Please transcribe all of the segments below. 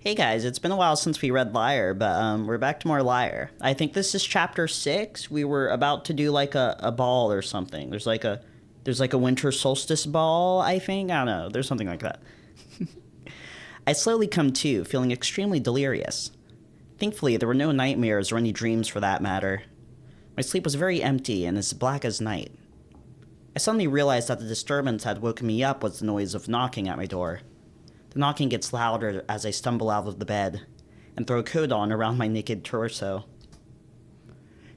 Hey guys, it's been a while since we read Lyre, but we're back to more Lyre. I think this is chapter 6. We were about to do like a ball or something. There's like a winter solstice ball, I think. I don't know. There's something like that. I slowly come to, feeling extremely delirious. Thankfully, there were no nightmares or any dreams for that matter. My sleep was very empty and as black as night. I suddenly realized that the disturbance that had woken me up was the noise of knocking at my door. The knocking gets louder as I stumble out of the bed and throw a coat on around my naked torso.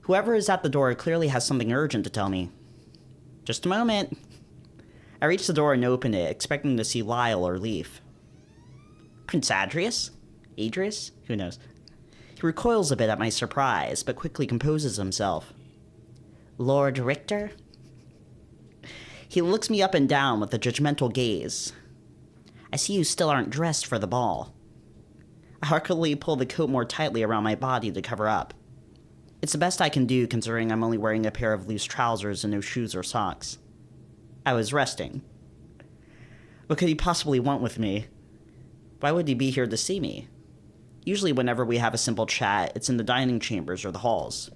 Whoever is at the door clearly has something urgent to tell me. Just a moment. I reach the door and open it, expecting to see Lyle or Leaf. Prince Adrius? Adrius? Who knows? He recoils a bit at my surprise, but quickly composes himself. Lord Richter? He looks me up and down with a judgmental gaze. I see you still aren't dressed for the ball. I hurriedly pull the coat more tightly around my body to cover up. It's the best I can do considering I'm only wearing a pair of loose trousers and no shoes or socks. I was resting. What could he possibly want with me? Why would he be here to see me? Usually whenever we have a simple chat, it's in the dining chambers or the halls.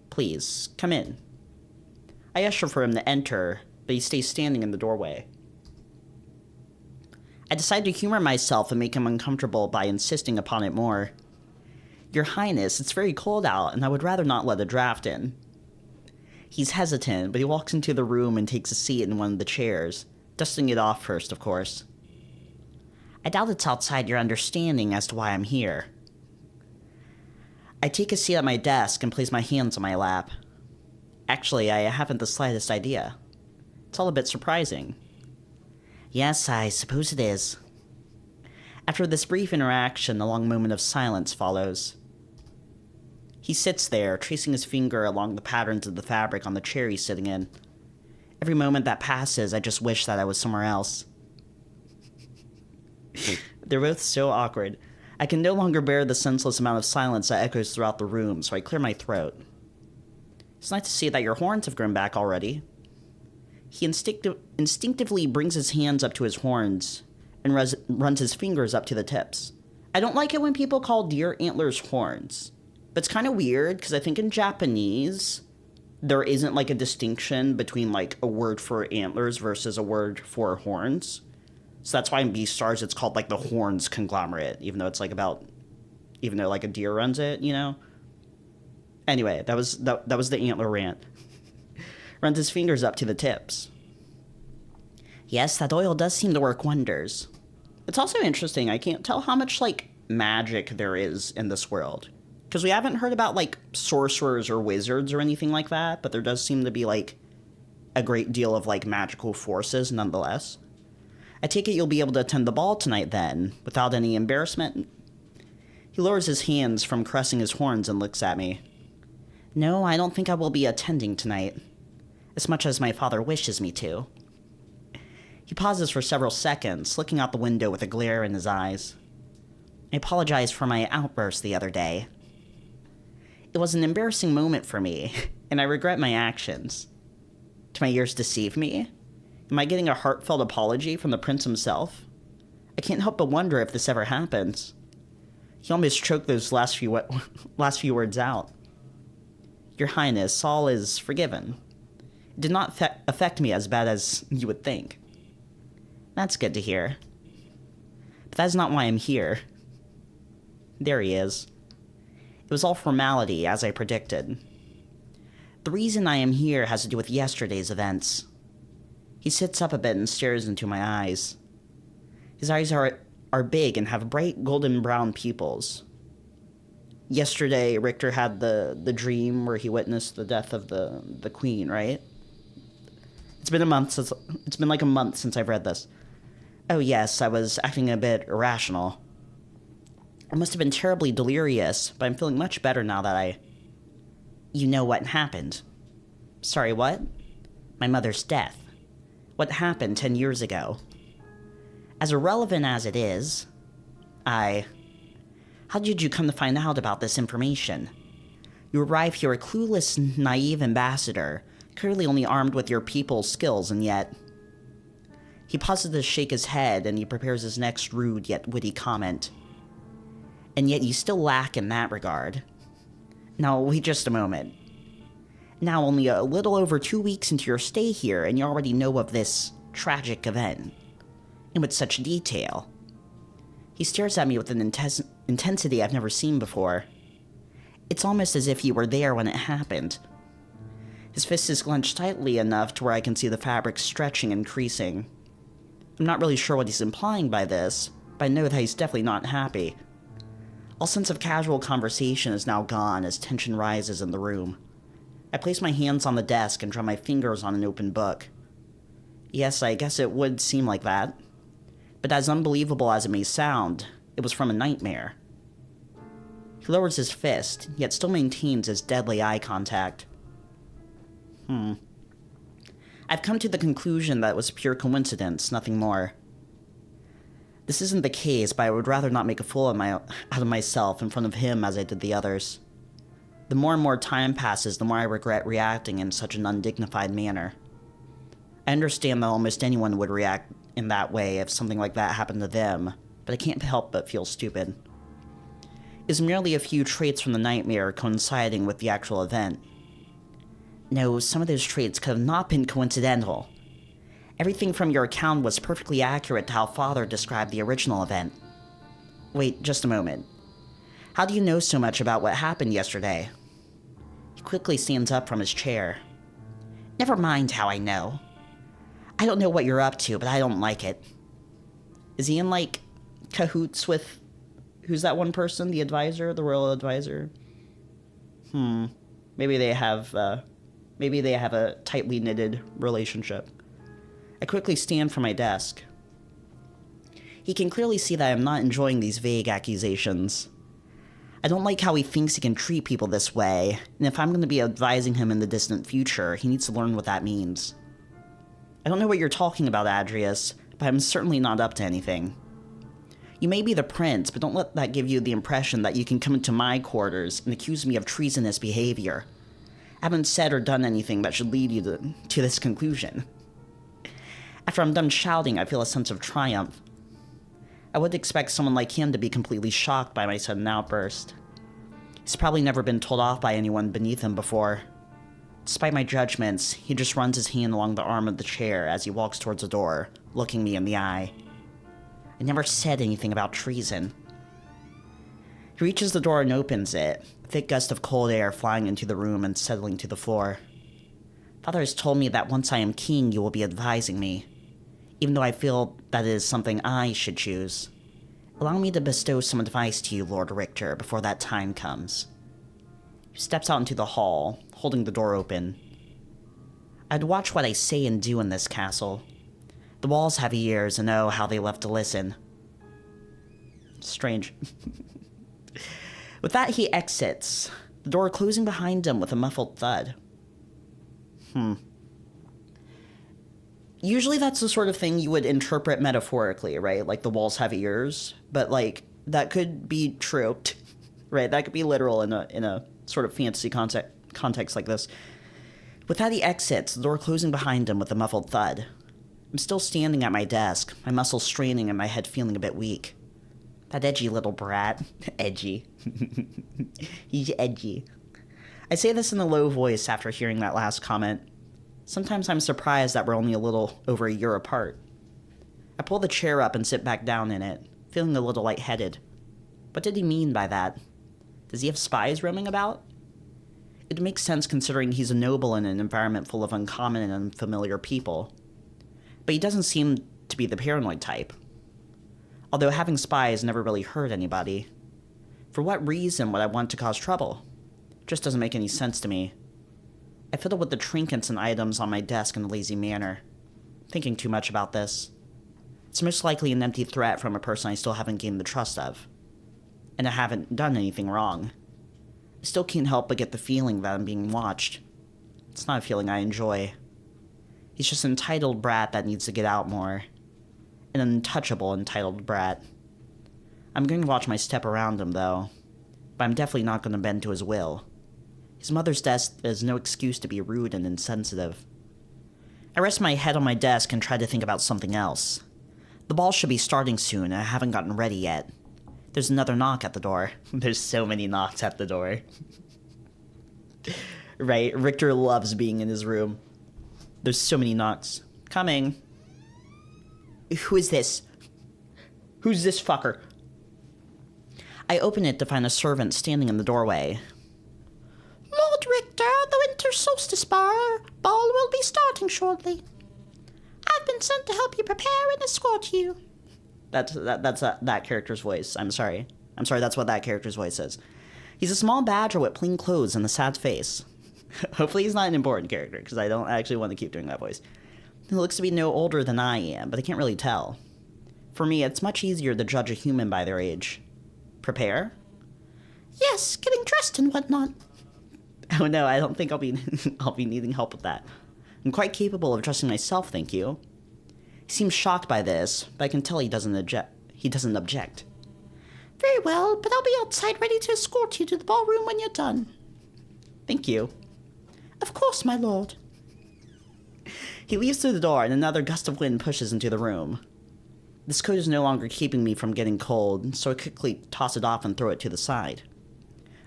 Please, come in. I usher for him to enter, but he stays standing in the doorway. I decide to humor myself and make him uncomfortable by insisting upon it more. Your Highness, it's very cold out, and I would rather not let a draft in. He's hesitant, but he walks into the room and takes a seat in one of the chairs, dusting it off first, of course. I doubt it's outside your understanding as to why I'm here. I take a seat at my desk and place my hands on my lap. Actually, I haven't the slightest idea. It's all a bit surprising. Yes, I suppose it is. After this brief interaction, a long moment of silence follows. He sits there, tracing his finger along the patterns of the fabric on the chair he's sitting in. Every moment that passes, I just wish that I was somewhere else. They're both so awkward. I can no longer bear the senseless amount of silence that echoes throughout the room, so I clear my throat. It's nice to see that your horns have grown back already. He instinctively brings his hands up to his horns and runs his fingers up to the tips. I don't like it when people call deer antlers horns. But it's kind of weird because I think in Japanese, there isn't like a distinction between like a word for antlers versus a word for horns. So that's why in Beastars it's called like the horns conglomerate, even though like a deer runs it, you know? Anyway, that was the antler rant. Runs his fingers up to the tips. Yes, that oil does seem to work wonders. It's also interesting, I can't tell how much, like, magic there is in this world. Because we haven't heard about, like, sorcerers or wizards or anything like that, but there does seem to be, like, a great deal of, like, magical forces nonetheless. I take it you'll be able to attend the ball tonight, then, without any embarrassment? He lowers his hands from caressing his horns and looks at me. No, I don't think I will be attending tonight. As much as my father wishes me to. He pauses for several seconds, looking out the window with a glare in his eyes. I apologize for my outburst the other day. It was an embarrassing moment for me, and I regret my actions. Do my ears deceive me? Am I getting a heartfelt apology from the prince himself? I can't help but wonder if this ever happens. He almost choked those last few words out. Your Highness, all is forgiven. It did not affect me as bad as you would think. That's good to hear. But that's not why I'm here. There he is. It was all formality, as I predicted. The reason I am here has to do with yesterday's events. He sits up a bit and stares into my eyes. His eyes are big and have bright golden brown pupils. Yesterday, Richter had the dream where he witnessed the death of the queen, right? It's been like a month since I've read this. Oh yes, I was acting a bit irrational. I must have been terribly delirious, but I'm feeling much better now that You know what happened. Sorry, what? My mother's death. What happened 10 years ago. As irrelevant as it is, How did you come to find out about this information? You arrive here a clueless, naive ambassador, clearly only armed with your people's skills, and yet... He pauses to shake his head, and he prepares his next rude yet witty comment. and yet you still lack in that regard. Now, wait just a moment. Now, only a little over 2 weeks into your stay here, and you already know of this tragic event, and with such detail. He stares at me with an intensity I've never seen before. It's almost as if you were there when it happened. His fist is clenched tightly enough to where I can see the fabric stretching and creasing. I'm not really sure what he's implying by this, but I know that he's definitely not happy. All sense of casual conversation is now gone as tension rises in the room. I place my hands on the desk and draw my fingers on an open book. Yes, I guess it would seem like that. But as unbelievable as it may sound, it was from a nightmare. He lowers his fist, yet still maintains his deadly eye contact. I've come to the conclusion that it was pure coincidence, nothing more. This isn't the case, but I would rather not make a fool out of myself in front of him as I did the others. The more and more time passes, the more I regret reacting in such an undignified manner. I understand that almost anyone would react in that way if something like that happened to them, but I can't help but feel stupid. It's merely a few traits from the nightmare coinciding with the actual event. No, some of those traits could have not been coincidental. Everything from your account was perfectly accurate to how Father described the original event. Wait, just a moment. How do you know so much about what happened yesterday? He quickly stands up from his chair. Never mind how I know. I don't know what you're up to, but I don't like it. Is he in, like, cahoots with... Who's that one person? The advisor? The royal advisor? Maybe they have a tightly knitted relationship. I quickly stand from my desk. He can clearly see that I am not enjoying these vague accusations. I don't like how he thinks he can treat people this way, and if I'm going to be advising him in the distant future, he needs to learn what that means. I don't know what you're talking about, Adrius, but I'm certainly not up to anything. You may be the prince, but don't let that give you the impression that you can come into my quarters and accuse me of treasonous behavior. I haven't said or done anything that should lead you to this conclusion. After I'm done shouting, I feel a sense of triumph. I would expect someone like him to be completely shocked by my sudden outburst. He's probably never been told off by anyone beneath him before. Despite my judgments, he just runs his hand along the arm of the chair as he walks towards the door, looking me in the eye. I never said anything about treason. He reaches the door and opens it, a thick gust of cold air flying into the room and settling to the floor. Father has told me that once I am king, you will be advising me, even though I feel that it is something I should choose. Allow me to bestow some advice to you, Lord Richter, before that time comes. He steps out into the hall, holding the door open. I'd watch what I say and do in this castle. The walls have ears, and oh, how they love to listen. Strange. With that, he exits, the door closing behind him with a muffled thud. Usually that's the sort of thing you would interpret metaphorically, right? Like the walls have ears, but like that could be true, right? That could be literal in a sort of fantasy context like this. With that, he exits, the door closing behind him with a muffled thud. I'm still standing at my desk, my muscles straining and my head feeling a bit weak. That edgy little brat. Edgy. He's edgy. I say this in a low voice after hearing that last comment. Sometimes I'm surprised that we're only a little over a year apart. I pull the chair up and sit back down in it, feeling a little lightheaded. What did he mean by that? Does he have spies roaming about? It makes sense considering he's a noble in an environment full of uncommon and unfamiliar people. But he doesn't seem to be the paranoid type. Although having spies never really hurt anybody. For what reason would I want to cause trouble? It just doesn't make any sense to me. I fiddle with the trinkets and items on my desk in a lazy manner, thinking too much about this. It's most likely an empty threat from a person I still haven't gained the trust of. And I haven't done anything wrong. I still can't help but get the feeling that I'm being watched. It's not a feeling I enjoy. He's just an entitled brat that needs to get out more. An untouchable entitled brat. I'm going to watch my step around him, though. But I'm definitely not going to bend to his will. His mother's death is no excuse to be rude and insensitive. I rest my head on my desk and try to think about something else. The ball should be starting soon, and I haven't gotten ready yet. There's another knock at the door. There's so many knocks at the door. Right? Richter loves being in his room. There's so many knocks. Coming. Who is this? Who's this fucker? I open it to find a servant standing in the doorway. Lord Richter, the Winter Solstice ball will be starting shortly. I've been sent to help you prepare and escort you. That's that character's voice. I'm sorry, that's what that character's voice is. He's a small badger with plain clothes and a sad face. Hopefully he's not an important character, because I don't actually want to keep doing that voice. He looks to be no older than I am, but I can't really tell. For me, it's much easier to judge a human by their age. Prepare? Yes, getting dressed and whatnot. Oh no, I don't think I'll be needing help with that. I'm quite capable of dressing myself, thank you. He seems shocked by this, but I can tell he doesn't object. Very well, but I'll be outside ready to escort you to the ballroom when you're done. Thank you. Of course, my lord. He leaves through the door, and another gust of wind pushes into the room. This coat is no longer keeping me from getting cold, so I quickly toss it off and throw it to the side.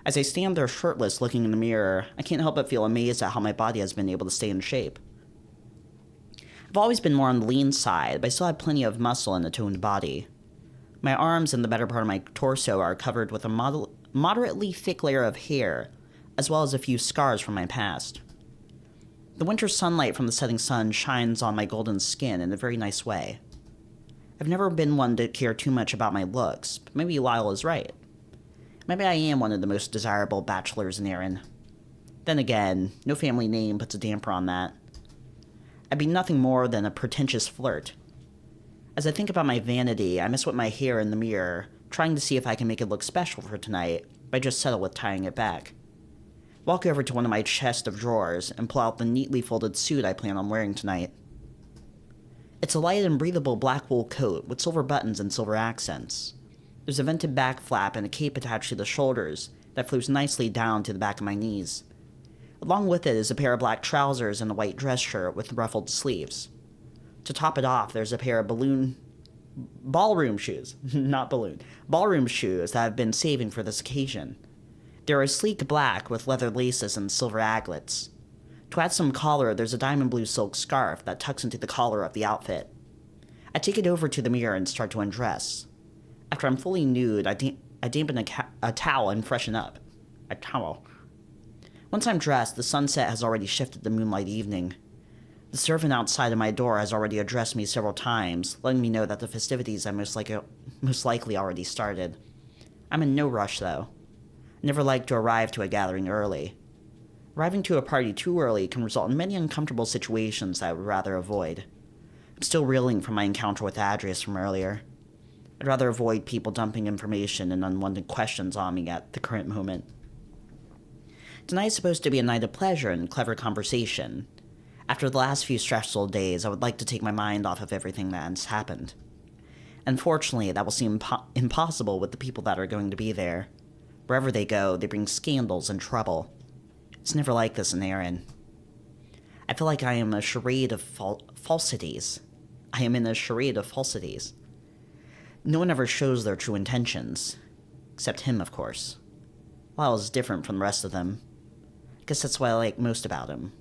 As I stand there shirtless looking in the mirror, I can't help but feel amazed at how my body has been able to stay in shape. I've always been more on the lean side, but I still have plenty of muscle in a toned body. My arms and the better part of my torso are covered with a moderately thick layer of hair, as well as a few scars from my past. The winter sunlight from the setting sun shines on my golden skin in a very nice way. I've never been one to care too much about my looks, but maybe Lyle is right. Maybe I am one of the most desirable bachelors in Erin. Then again, no family name puts a damper on that. I'd be nothing more than a pretentious flirt. As I think about my vanity, I mess with my hair in the mirror, trying to see if I can make it look special for tonight, but I just settle with tying it back. Walk over to one of my chest of drawers and pull out the neatly folded suit I plan on wearing tonight. It's a light and breathable black wool coat with silver buttons and silver accents. There's a vented back flap and a cape attached to the shoulders that flows nicely down to the back of my knees. Along with it is a pair of black trousers and a white dress shirt with ruffled sleeves. To top it off, there's a pair of ballroom shoes that I've been saving for this occasion. They're a sleek black with leather laces and silver aglets. To add some color, there's a diamond blue silk scarf that tucks into the collar of the outfit. I take it over to the mirror and start to undress. After I'm fully nude, I dampen a towel and freshen up. A towel. Once I'm dressed, the sunset has already shifted to moonlight evening. The servant outside of my door has already addressed me several times, letting me know that the festivities have most likely already started. I'm in no rush, though. I never like to arrive to a gathering early. Arriving to a party too early can result in many uncomfortable situations that I would rather avoid. I'm still reeling from my encounter with Adrius from earlier. I'd rather avoid people dumping information and unwanted questions on me at the current moment. Tonight is supposed to be a night of pleasure and clever conversation. After the last few stressful days, I would like to take my mind off of everything that has happened. Unfortunately, that will seem impossible with the people that are going to be there. Wherever they go, they bring scandals and trouble. It's never like this in Erin. I feel like I am a charade of falsities. I am in a charade of falsities. No one ever shows their true intentions. Except him, of course. Lyle is different from the rest of them. I guess that's what I like most about him.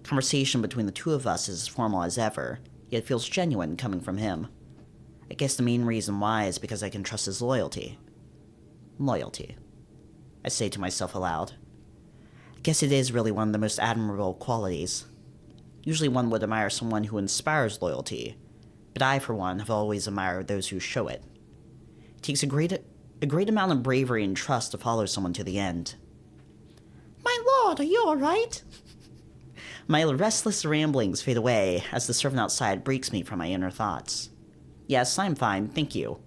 Conversation between the two of us is as formal as ever, yet it feels genuine coming from him. I guess the main reason why is because I can trust his loyalty. Loyalty. I say to myself aloud. I guess it is really one of the most admirable qualities. Usually one would admire someone who inspires loyalty, but I, for one, have always admired those who show it. It takes a great amount of bravery and trust to follow someone to the end. My lord, are you all right? My restless ramblings fade away as the servant outside breaks me from my inner thoughts. Yes, I'm fine, thank you.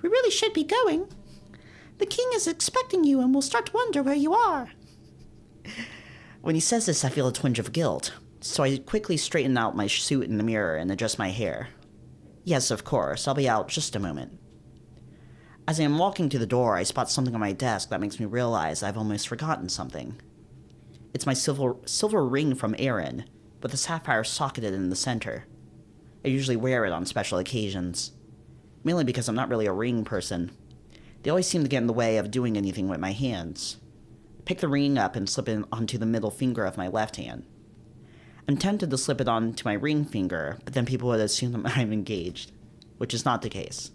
We really should be going. The king is expecting you and will start to wonder where you are. When he says this, I feel a twinge of guilt, so I quickly straighten out my suit in the mirror and adjust my hair. Yes, of course, I'll be out just a moment. As I am walking to the door, I spot something on my desk that makes me realize I've almost forgotten something. It's my silver ring from Erin, with a sapphire socketed in the center. I usually wear it on special occasions, mainly because I'm not really a ring person. They always seem to get in the way of doing anything with my hands. I pick the ring up and slip it onto the middle finger of my left hand. I'm tempted to slip it onto my ring finger, but then people would assume that I'm engaged, which is not the case.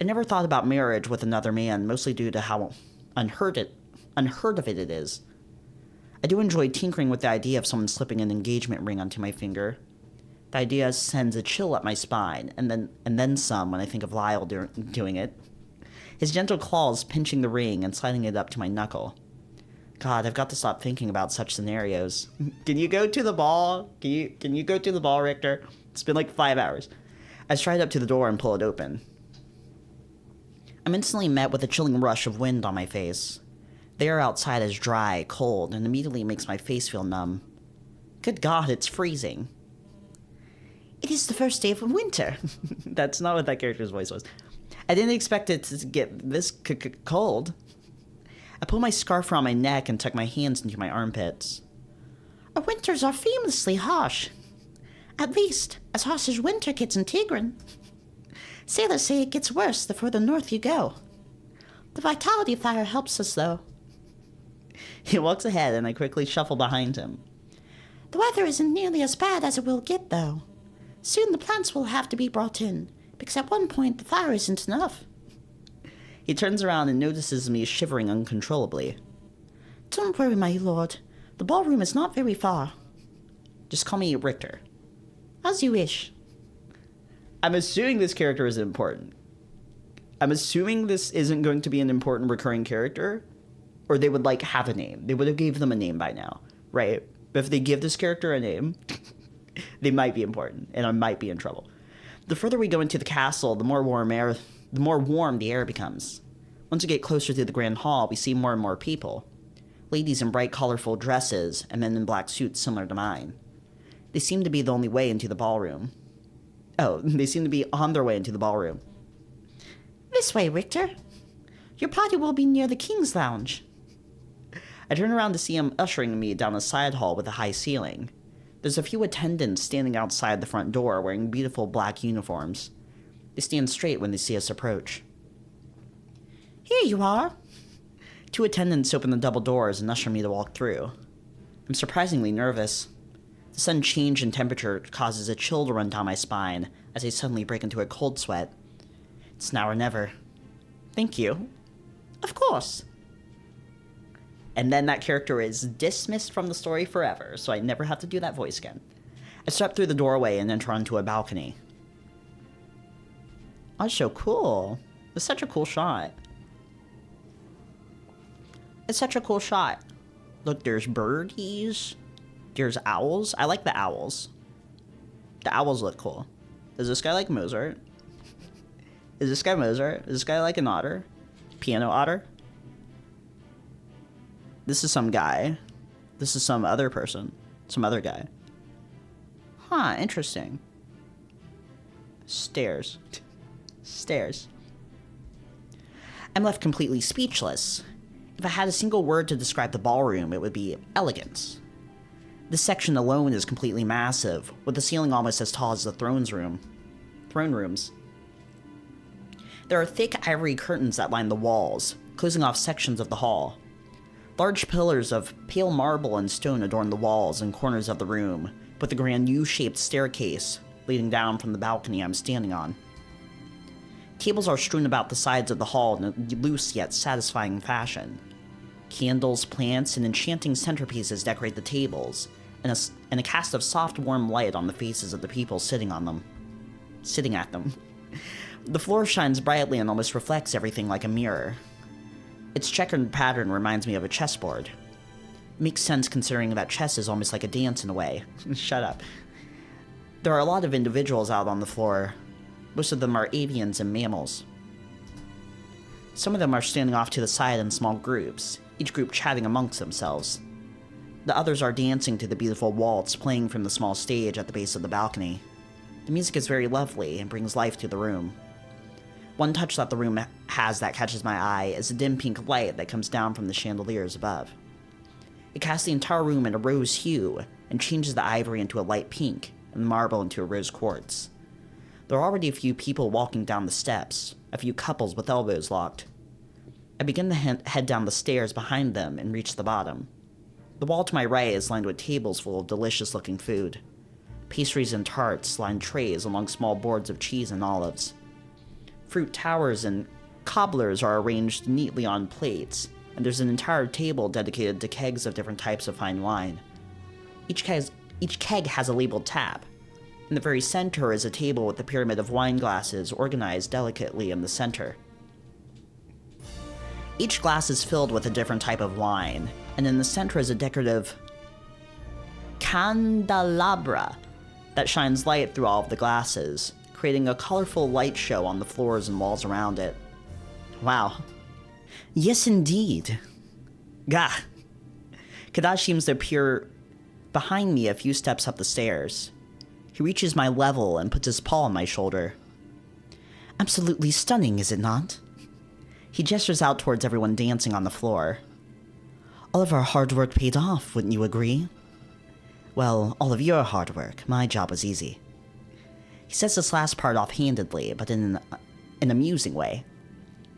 I never thought about marriage with another man, mostly due to how unheard of it is. I do enjoy tinkering with the idea of someone slipping an engagement ring onto my finger. The idea sends a chill up my spine, and then some when I think of Lyle doing it. His gentle claws pinching the ring and sliding it up to my knuckle. God, I've got to stop thinking about such scenarios. Can you go to the ball? Can you go to the ball, Richter? It's been like 5 hours. I stride up to the door and pull it open. I'm instantly met with a chilling rush of wind on my face. The air outside is dry, cold, and immediately makes my face feel numb. Good God, it's freezing. It is the first day of winter. That's not what that character's voice was. I didn't expect it to get this cold. I pull my scarf around my neck and tuck my hands into my armpits. Our winters are famously harsh. At least, as harsh as winter gets in Tigran. Sailors say it gets worse the further north you go. The vitality fire helps us, though. He walks ahead, and I quickly shuffle behind him. The weather isn't nearly as bad as it will get, though. Soon the plants will have to be brought in, because at one point the fire isn't enough. He turns around and notices me shivering uncontrollably. Don't worry, my lord. The ballroom is not very far. Just call me Richter. As you wish. I'm assuming this character isn't important. I'm assuming this isn't going to be an important recurring character, or they would, like, have a name. They would have gave them a name by now, right? But if they give this character a name, they might be important, and I might be in trouble. The further we go into the castle, the more warm the air becomes. Once we get closer to the grand hall, we see more and more people. Ladies in bright, colorful dresses, and men in black suits similar to mine. They seem to be the only way into the ballroom. Oh, they seem to be on their way into the ballroom. This way, Richter. Your party will be near the King's Lounge. I turn around to see him ushering me down a side hall with a high ceiling. There's a few attendants standing outside the front door wearing beautiful black uniforms. They stand straight when they see us approach. Here you are. 2 attendants open the double doors and usher me to walk through. I'm surprisingly nervous. The sudden change in temperature causes a chill to run down my spine as I suddenly break into a cold sweat. It's now or never. Thank you. Of course. And then that character is dismissed from the story forever, so I never have to do that voice again. I step through the doorway and enter onto a balcony. Oh, it's so cool. It's such a cool shot. It's such a cool shot. Look, there's birdies. There's owls. I like the owls. The owls look cool. Is this guy like Mozart? Is this guy Mozart? Is this guy like an otter? Piano otter? This is some guy. This is some other person. Some other guy. Huh, interesting. Stairs. Stairs. I'm left completely speechless. If I had a single word to describe the ballroom, it would be elegance. This section alone is completely massive, with the ceiling almost as tall as the throne rooms. There are thick ivory curtains that line the walls, closing off sections of the hall. Large pillars of pale marble and stone adorn the walls and corners of the room, with a grand U-shaped staircase leading down from the balcony I'm standing on. Tables are strewn about the sides of the hall in a loose yet satisfying fashion. Candles, plants, and enchanting centerpieces decorate the tables, and a cast of soft, warm light on the faces of the people sitting at them. The floor shines brightly and almost reflects everything like a mirror. Its checkered pattern reminds me of a chessboard. Makes sense considering that chess is almost like a dance in a way. Shut up. There are a lot of individuals out on the floor. Most of them are avians and mammals. Some of them are standing off to the side in small groups, each group chatting amongst themselves. The others are dancing to the beautiful waltz playing from the small stage at the base of the balcony. The music is very lovely and brings life to the room. One touch that the room has that catches my eye is the dim pink light that comes down from the chandeliers above. It casts the entire room in a rose hue and changes the ivory into a light pink and the marble into a rose quartz. There are already a few people walking down the steps, a few couples with elbows locked. I begin to head down the stairs behind them and reach the bottom. The wall to my right is lined with tables full of delicious-looking food. Pastries and tarts line trays along small boards of cheese and olives. Fruit towers and cobblers are arranged neatly on plates, and there's an entire table dedicated to kegs of different types of fine wine. Each keg has a labeled tap. In the very center is a table with a pyramid of wine glasses organized delicately in the center. Each glass is filled with a different type of wine, and in the center is a decorative candelabra that shines light through all of the glasses, creating a colorful light show on the floors and walls around it. Wow. Yes, indeed. Gah. Kadash seems to appear behind me a few steps up the stairs. He reaches my level and puts his paw on my shoulder. Absolutely stunning, is it not? He gestures out towards everyone dancing on the floor. All of our hard work paid off, wouldn't you agree? Well, all of your hard work. My job was easy. He says this last part offhandedly, but in an amusing way.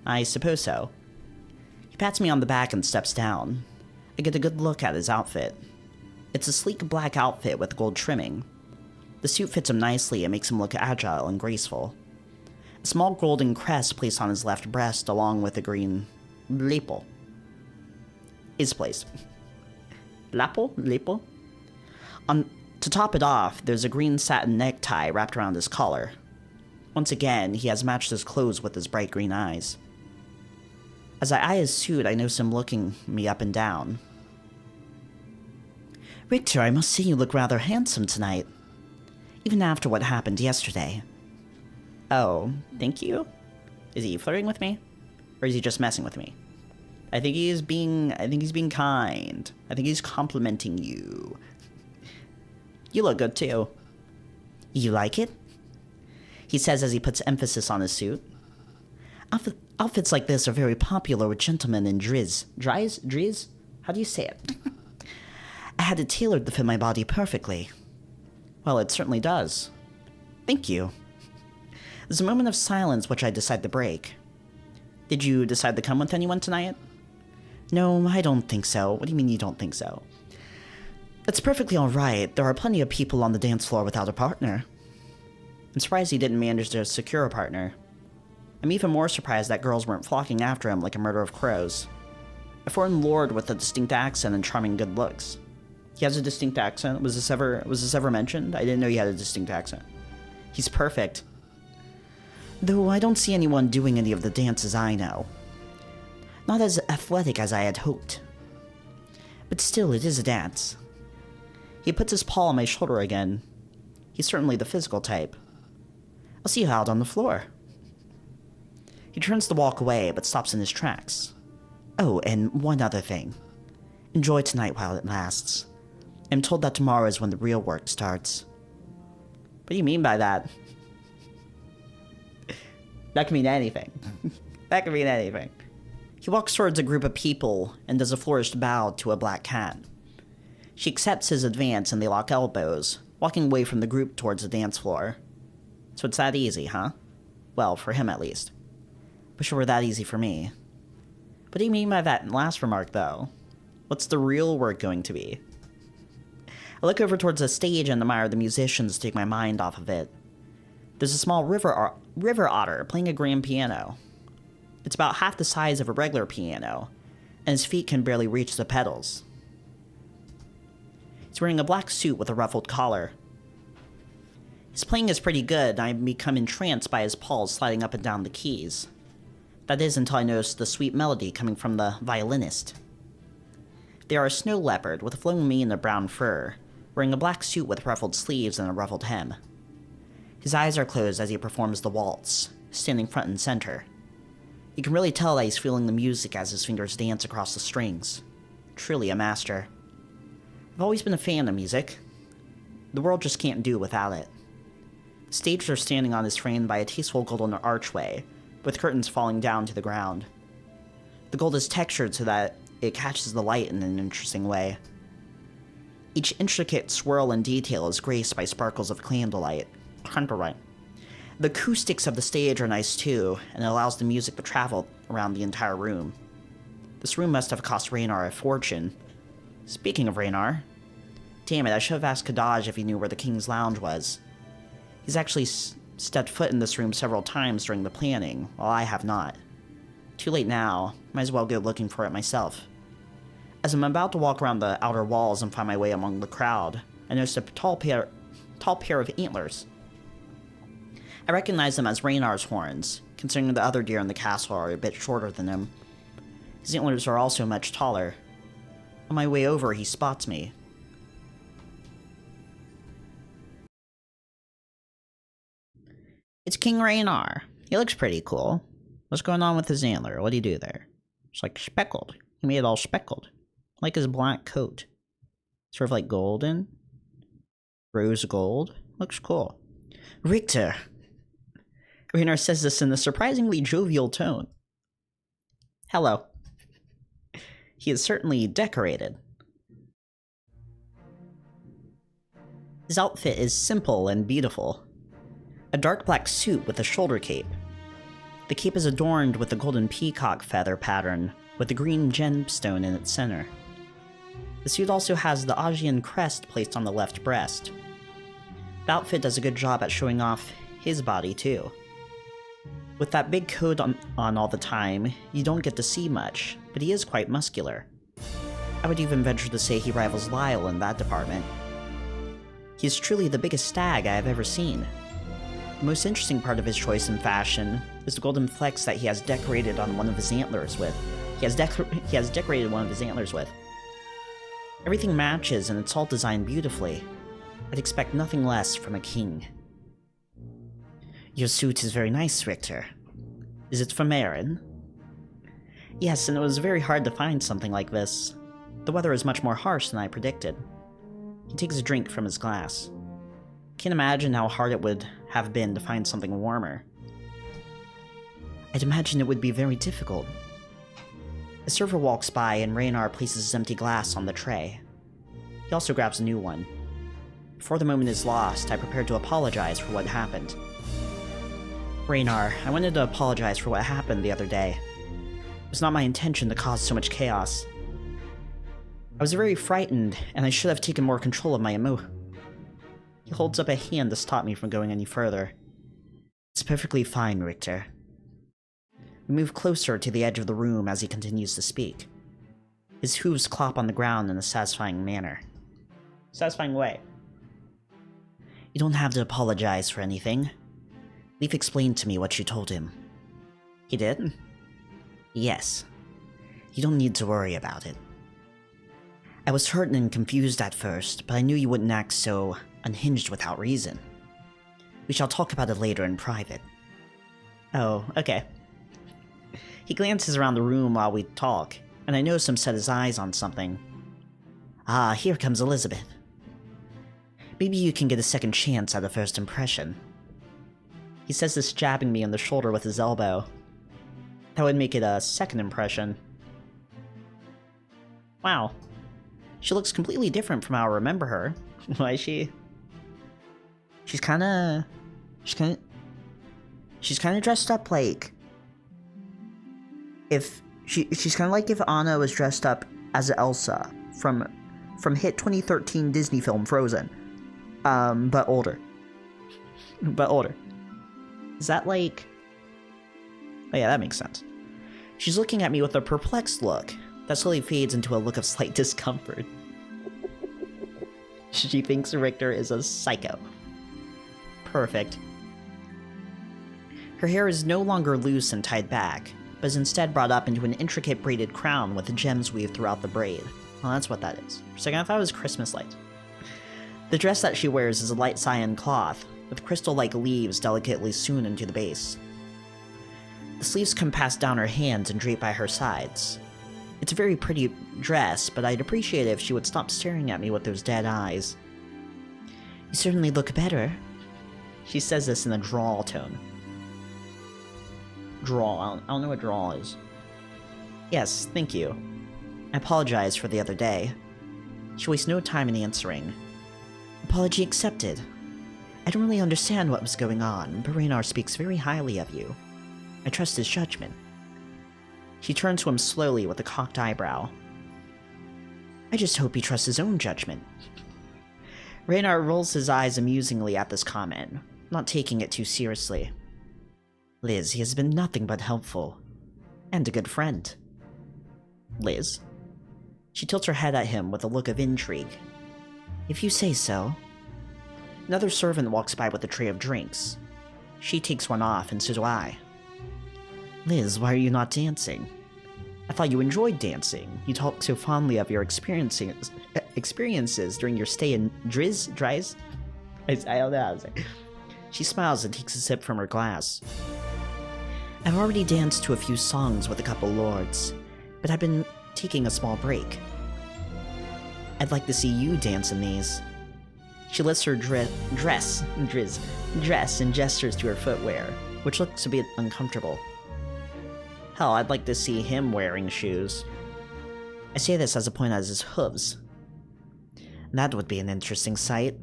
I suppose so. He pats me on the back and steps down. I get a good look at his outfit. It's a sleek black outfit with gold trimming. The suit fits him nicely and makes him look agile and graceful. A small golden crest placed on his left breast along with a green lapel is placed. Lapel? To top it off, there's a green satin necktie wrapped around his collar. Once again, he has matched his clothes with his bright green eyes. As I eye his suit, I notice him looking me up and down. Richter, I must say you look rather handsome tonight. Even after what happened yesterday. Oh, thank you? Is he flirting with me? Or is he just messing with me? I think he's being kind. I think he's complimenting you. You look good too. You like it? He says as he puts emphasis on his suit. Outfits like this are very popular with gentlemen in Driz. Driz? How do you say it? I had it tailored to fit my body perfectly. Well, it certainly does. Thank you. There's a moment of silence which I decide to break. Did you decide to come with anyone tonight? No, I don't think so. What do you mean you don't think so? That's perfectly alright. There are plenty of people on the dance floor without a partner. I'm surprised he didn't manage to secure a partner. I'm even more surprised that girls weren't flocking after him like a murder of crows. A foreign lord with a distinct accent and charming good looks. He has a distinct accent? Was this ever mentioned? I didn't know he had a distinct accent. He's perfect. Though I don't see anyone doing any of the dances I know. Not as athletic as I had hoped. But still, it is a dance. He puts his paw on my shoulder again. He's certainly the physical type. I'll see you out on the floor. He turns to walk away, but stops in his tracks. Oh, and one other thing. Enjoy tonight while it lasts. I'm told that tomorrow is when the real work starts. What do you mean by that? That can mean anything. That can mean anything. He walks towards a group of people and does a flourished bow to a black cat. She accepts his advance and they lock elbows, walking away from the group towards the dance floor. So it's that easy, huh? Well, for him at least. Wish it were that easy for me. What do you mean by that last remark, though? What's the real work going to be? I look over towards the stage and admire the musicians to take my mind off of it. There's a small river otter playing a grand piano. It's about half the size of a regular piano, and his feet can barely reach the pedals. He's wearing a black suit with a ruffled collar. His playing is pretty good, and I become entranced by his paws sliding up and down the keys. That is until I notice the sweet melody coming from the violinist. They are a snow leopard with a flowing mane of brown fur, wearing a black suit with ruffled sleeves and a ruffled hem. His eyes are closed as he performs the waltz, standing front and center. You can really tell that he's feeling the music as his fingers dance across the strings. Truly a master. I've always been a fan of music. The world just can't do without it. The stages are standing on is framed by a tasteful golden archway, with curtains falling down to the ground. The gold is textured so that it catches the light in an interesting way. Each intricate swirl and detail is graced by sparkles of candlelight. The acoustics of the stage are nice too, and it allows the music to travel around the entire room. This room must have cost Raynar a fortune. Speaking of Raynar, damn it, I should have asked Kadaj if he knew where the King's Lounge was. He's actually stepped foot in this room several times during the planning, while I have not. Too late now, might as well go looking for it myself. As I'm about to walk around the outer walls and find my way among the crowd, I noticed a tall pair of antlers. I recognize them as Raynar's horns, considering the other deer in the castle are a bit shorter than him. His antlers are also much taller. On my way over, he spots me. It's King Raynar. He looks pretty cool. What's going on with his antler? What do you do there? It's like speckled. He made it all speckled. Like his black coat. Sort of like golden. Rose gold. Looks cool. Richter! Raynar says this in a surprisingly jovial tone. Hello. He is certainly decorated. His outfit is simple and beautiful. A dark black suit with a shoulder cape. The cape is adorned with a golden peacock feather pattern with a green gemstone in its center. The suit also has the Ajian crest placed on the left breast. The outfit does a good job at showing off his body too. With that big coat on all the time, you don't get to see much, but he is quite muscular. I would even venture to say he rivals Lyle in that department. He is truly the biggest stag I have ever seen. The most interesting part of his choice in fashion is the golden flecks that he has decorated on one of his antlers with. He has decorated one of his antlers with. Everything matches and it's all designed beautifully. I'd expect nothing less from a king. Your suit is very nice, Richter. Is it from Aaron? Yes, and it was very hard to find something like this. The weather is much more harsh than I predicted. He takes a drink from his glass. Can't imagine how hard it would have been to find something warmer. I'd imagine it would be very difficult. A server walks by and Raynar places his empty glass on the tray. He also grabs a new one. Before the moment is lost, I prepare to apologize for what happened. Raynar, I wanted to apologize for what happened the other day. It was not my intention to cause so much chaos. I was very frightened, and I should have taken more control of my He holds up a hand to stop me from going any further. It's perfectly fine, Richter. We move closer to the edge of the room as he continues to speak. His hooves clop on the ground in a satisfying manner. Satisfying way. You don't have to apologize for anything. Leaf explained to me what you told him. He did? Yes. You don't need to worry about it. I was hurt and confused at first, but I knew you wouldn't act so unhinged without reason. We shall talk about it later in private. Oh, okay. He glances around the room while we talk, and I notice him set his eyes on something. Ah, here comes Elizabeth. Maybe you can get a second chance at a first impression. He says this jabbing me on the shoulder with his elbow. That would make it a second impression. Wow. She looks completely different from how I remember her. Why is she? She's kinda dressed up like... She's kinda like if Anna was dressed up as Elsa from hit 2013 Disney film Frozen. But older. Is that like... Oh yeah, that makes sense. She's looking at me with a perplexed look that slowly fades into a look of slight discomfort. She thinks Richter is a psycho. Perfect. Her hair is no longer loose and tied back, but is instead brought up into an intricate braided crown with gems weaved throughout the braid. Well, that's what that is. For a second I thought it was Christmas lights. The dress that she wears is a light cyan cloth, with crystal-like leaves delicately sewn into the base. The sleeves come past down her hands and drape by her sides. It's a very pretty dress, but I'd appreciate it if she would stop staring at me with those dead eyes. You certainly look better. She says this in a drawl tone. Drawl? I don't know what drawl is. Yes, thank you. I apologize for the other day. She wastes no time in answering. Apology accepted. I don't really understand what was going on, but Raynar speaks very highly of you. I trust his judgment. She turned to him slowly with a cocked eyebrow. I just hope he trusts his own judgment. Raynard rolls his eyes amusingly at this comment, not taking it too seriously. Liz, he has been nothing but helpful. And a good friend. Liz? She tilts her head at him with a look of intrigue. If you say so. Another servant walks by with a tray of drinks. She takes one off, and so do I. Liz, why are you not dancing? I thought you enjoyed dancing. You talked so fondly of your experiences during your stay in Dries? I don't know how to say. She smiles and takes a sip from her glass. I've already danced to a few songs with a couple lords, but I've been taking a small break. I'd like to see you dance in these. She lifts her dress and gestures to her footwear, which looks a bit uncomfortable. Hell, I'd like to see him wearing shoes. I say this as a point at his hooves. That would be an interesting sight.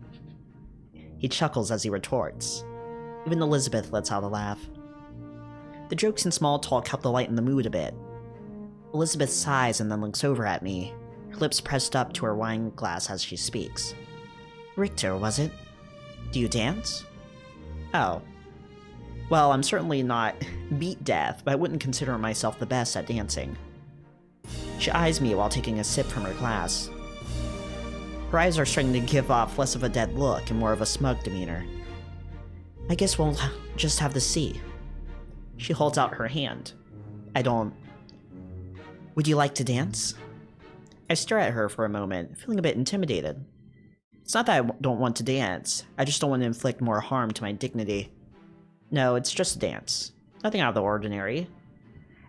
He chuckles as he retorts. Even Elizabeth lets out a laugh. The jokes and small talk help to lighten the mood a bit. Elizabeth sighs and then looks over at me, her lips pressed up to her wine glass as she speaks. Richter, was it? Do you dance? Oh. Well, I'm certainly not beat deaf, but I wouldn't consider myself the best at dancing. She eyes me while taking a sip from her glass. Her eyes are starting to give off less of a dead look and more of a smug demeanor. I guess we'll just have to see. She holds out her hand. I don't... Would you like to dance? I stare at her for a moment, feeling a bit intimidated. It's not that I don't want to dance, I just don't want to inflict more harm to my dignity. No, it's just a dance. Nothing out of the ordinary.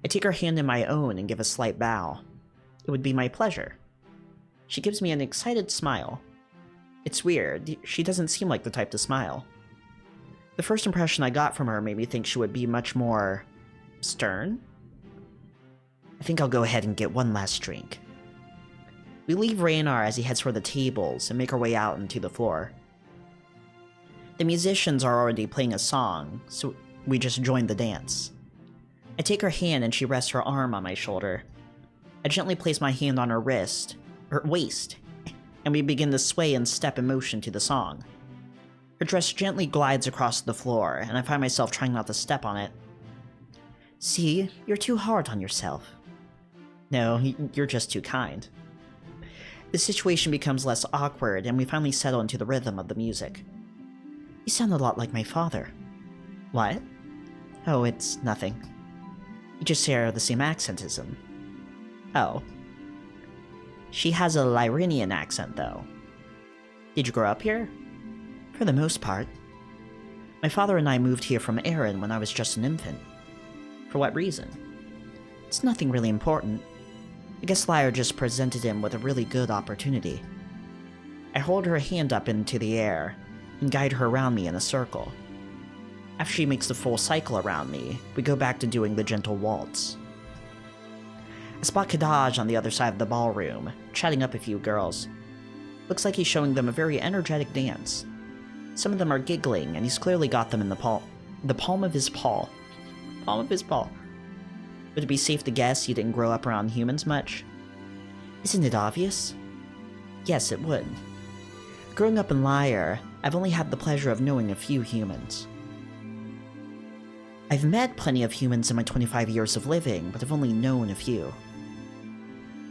I take her hand in my own and give a slight bow. It would be my pleasure. She gives me an excited smile. It's weird, she doesn't seem like the type to smile. The first impression I got from her made me think she would be much more... stern? I think I'll go ahead and get one last drink. We leave Raynard as he heads for the tables and make our way out into the floor. The musicians are already playing a song, so we just join the dance. I take her hand and she rests her arm on my shoulder. I gently place my hand on her waist, and we begin to sway and step in motion to the song. Her dress gently glides across the floor, and I find myself trying not to step on it. See, you're too hard on yourself. No, you're just too kind. The situation becomes less awkward, and we finally settle into the rhythm of the music. You sound a lot like my father. What? Oh, it's nothing. You just share the same accent as him. Oh. She has a Lyrian accent, though. Did you grow up here? For the most part. My father and I moved here from Erin when I was just an infant. For what reason? It's nothing really important. I guess Lyre just presented him with a really good opportunity. I hold her hand up into the air and guide her around me in a circle. After she makes the full cycle around me, we go back to doing the gentle waltz. I spot Kadaj on the other side of the ballroom, chatting up a few girls. Looks like he's showing them a very energetic dance. Some of them are giggling, and he's clearly got them in the palm of his paw. Palm of his paw. Would it be safe to guess you didn't grow up around humans much? Isn't it obvious? Yes, it would. Growing up in Lyre, I've only had the pleasure of knowing a few humans. I've met plenty of humans in my 25 years of living, but I've only known a few.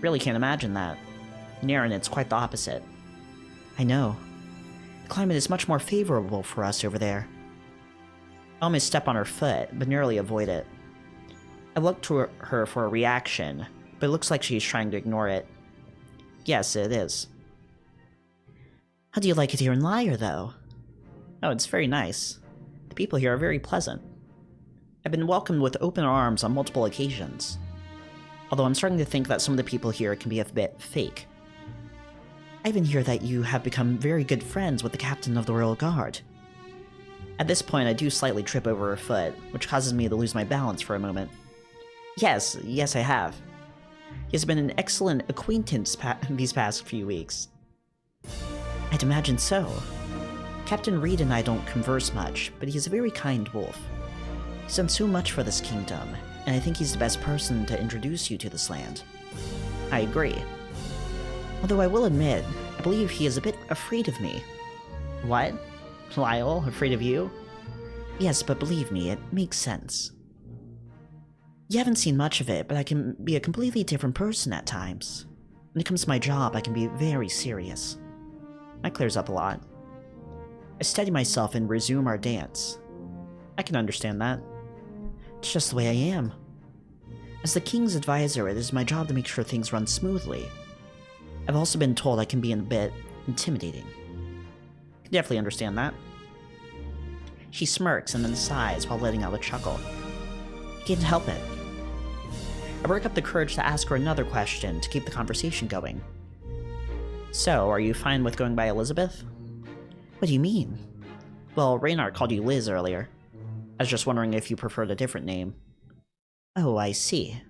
Really can't imagine that. In Erin, it's quite the opposite. I know. The climate is much more favorable for us over there. I almost step on her foot, but narrowly avoid it. I look to her for a reaction, but it looks like she's trying to ignore it. Yes, it is. How do you like it here in Lyre, though? Oh, it's very nice. The people here are very pleasant. I've been welcomed with open arms on multiple occasions. Although I'm starting to think that some of the people here can be a bit fake. I even hear that you have become very good friends with the captain of the Royal Guard. At this point, I do slightly trip over her foot, which causes me to lose my balance for a moment. Yes, I have. He has been an excellent acquaintance these past few weeks. I'd imagine so. Captain Reed and I don't converse much, but he is a very kind wolf. He's done so much for this kingdom, and I think he's the best person to introduce you to this land. I agree. Although I will admit, I believe he is a bit afraid of me. What? Lyle, afraid of you? Yes, but believe me, it makes sense. You haven't seen much of it, but I can be a completely different person at times. When it comes to my job, I can be very serious. That clears up a lot. I steady myself and resume our dance. I can understand that. It's just the way I am. As the king's advisor, it is my job to make sure things run smoothly. I've also been told I can be a bit intimidating. I can definitely understand that. She smirks and then sighs while letting out a chuckle. I can't help it. I work up the courage to ask her another question to keep the conversation going. So, are you fine with going by Elizabeth? What do you mean? Well, Raynard called you Liz earlier. I was just wondering if you preferred a different name. Oh, I see.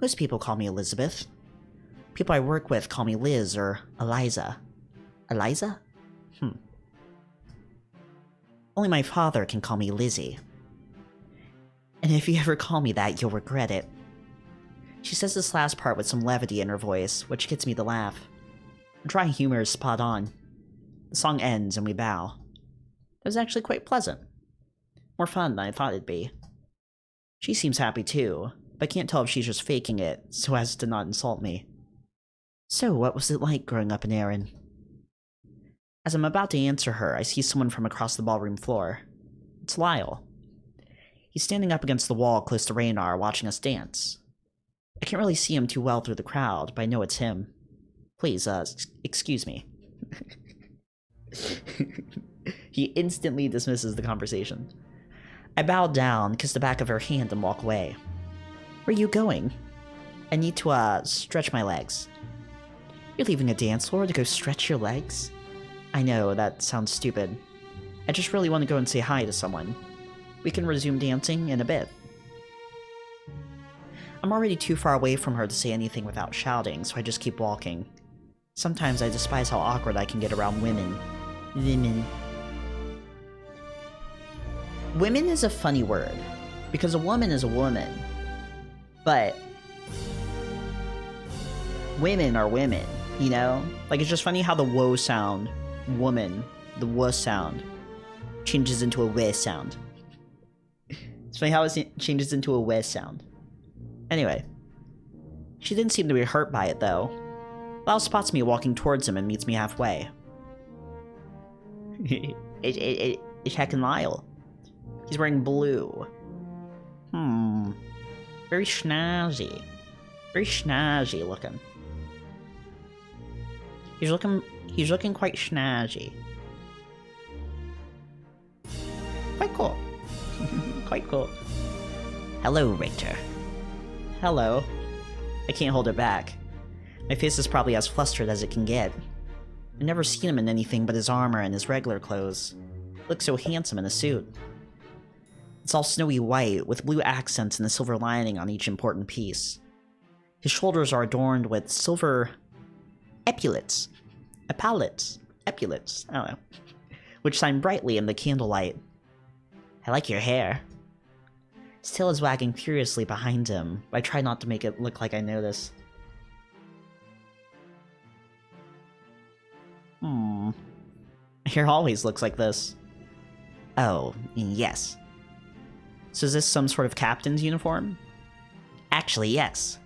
Most people call me Elizabeth. People I work with call me Liz or Eliza. Eliza? Only my father can call me Lizzie. And if you ever call me that, you'll regret it. She says this last part with some levity in her voice, which gets me to laugh. Her dry humor is spot on. The song ends and we bow. It was actually quite pleasant. More fun than I thought it'd be. She seems happy too, but I can't tell if she's just faking it so as to not insult me. So, what was it like growing up in Erin? As I'm about to answer her, I see someone from across the ballroom floor. It's Lyle. He's standing up against the wall close to Raynard, watching us dance. I can't really see him too well through the crowd, but I know it's him. Please, excuse me. He instantly dismisses the conversation. I bow down, kiss the back of her hand, and walk away. Where are you going? I need to, stretch my legs. You're leaving a dance floor to go stretch your legs? I know, that sounds stupid. I just really want to go and say hi to someone. We can resume dancing in a bit. I'm already too far away from her to say anything without shouting, so I just keep walking. Sometimes I despise how awkward I can get around women. Women is a funny word, because a woman is a woman. But women are women, you know? Like, it's just funny how the woe sound, woman, the wuh sound, changes into a weh sound. It's funny how it changes into a weh sound. Anyway, she didn't seem to be hurt by it, though. Lyle spots me walking towards him and meets me halfway. It's heckin' Lyle. He's wearing blue. Very snazzy. Very snazzy looking. He's looking quite snazzy. Quite cool. Quite cool. Hello, Richter. Hello. I can't hold it back. My face is probably as flustered as it can get. I've never seen him in anything but his armor and his regular clothes. He looks so handsome in a suit. It's all snowy white, with blue accents and a silver lining on each important piece. His shoulders are adorned with silver epaulets. Epaulets, I don't know. Which shine brightly in the candlelight. I like your hair. His tail is wagging furiously behind him, but I try not to make it look like I notice. My hair always looks like this. Oh, yes. So is this some sort of captain's uniform? Actually, yes.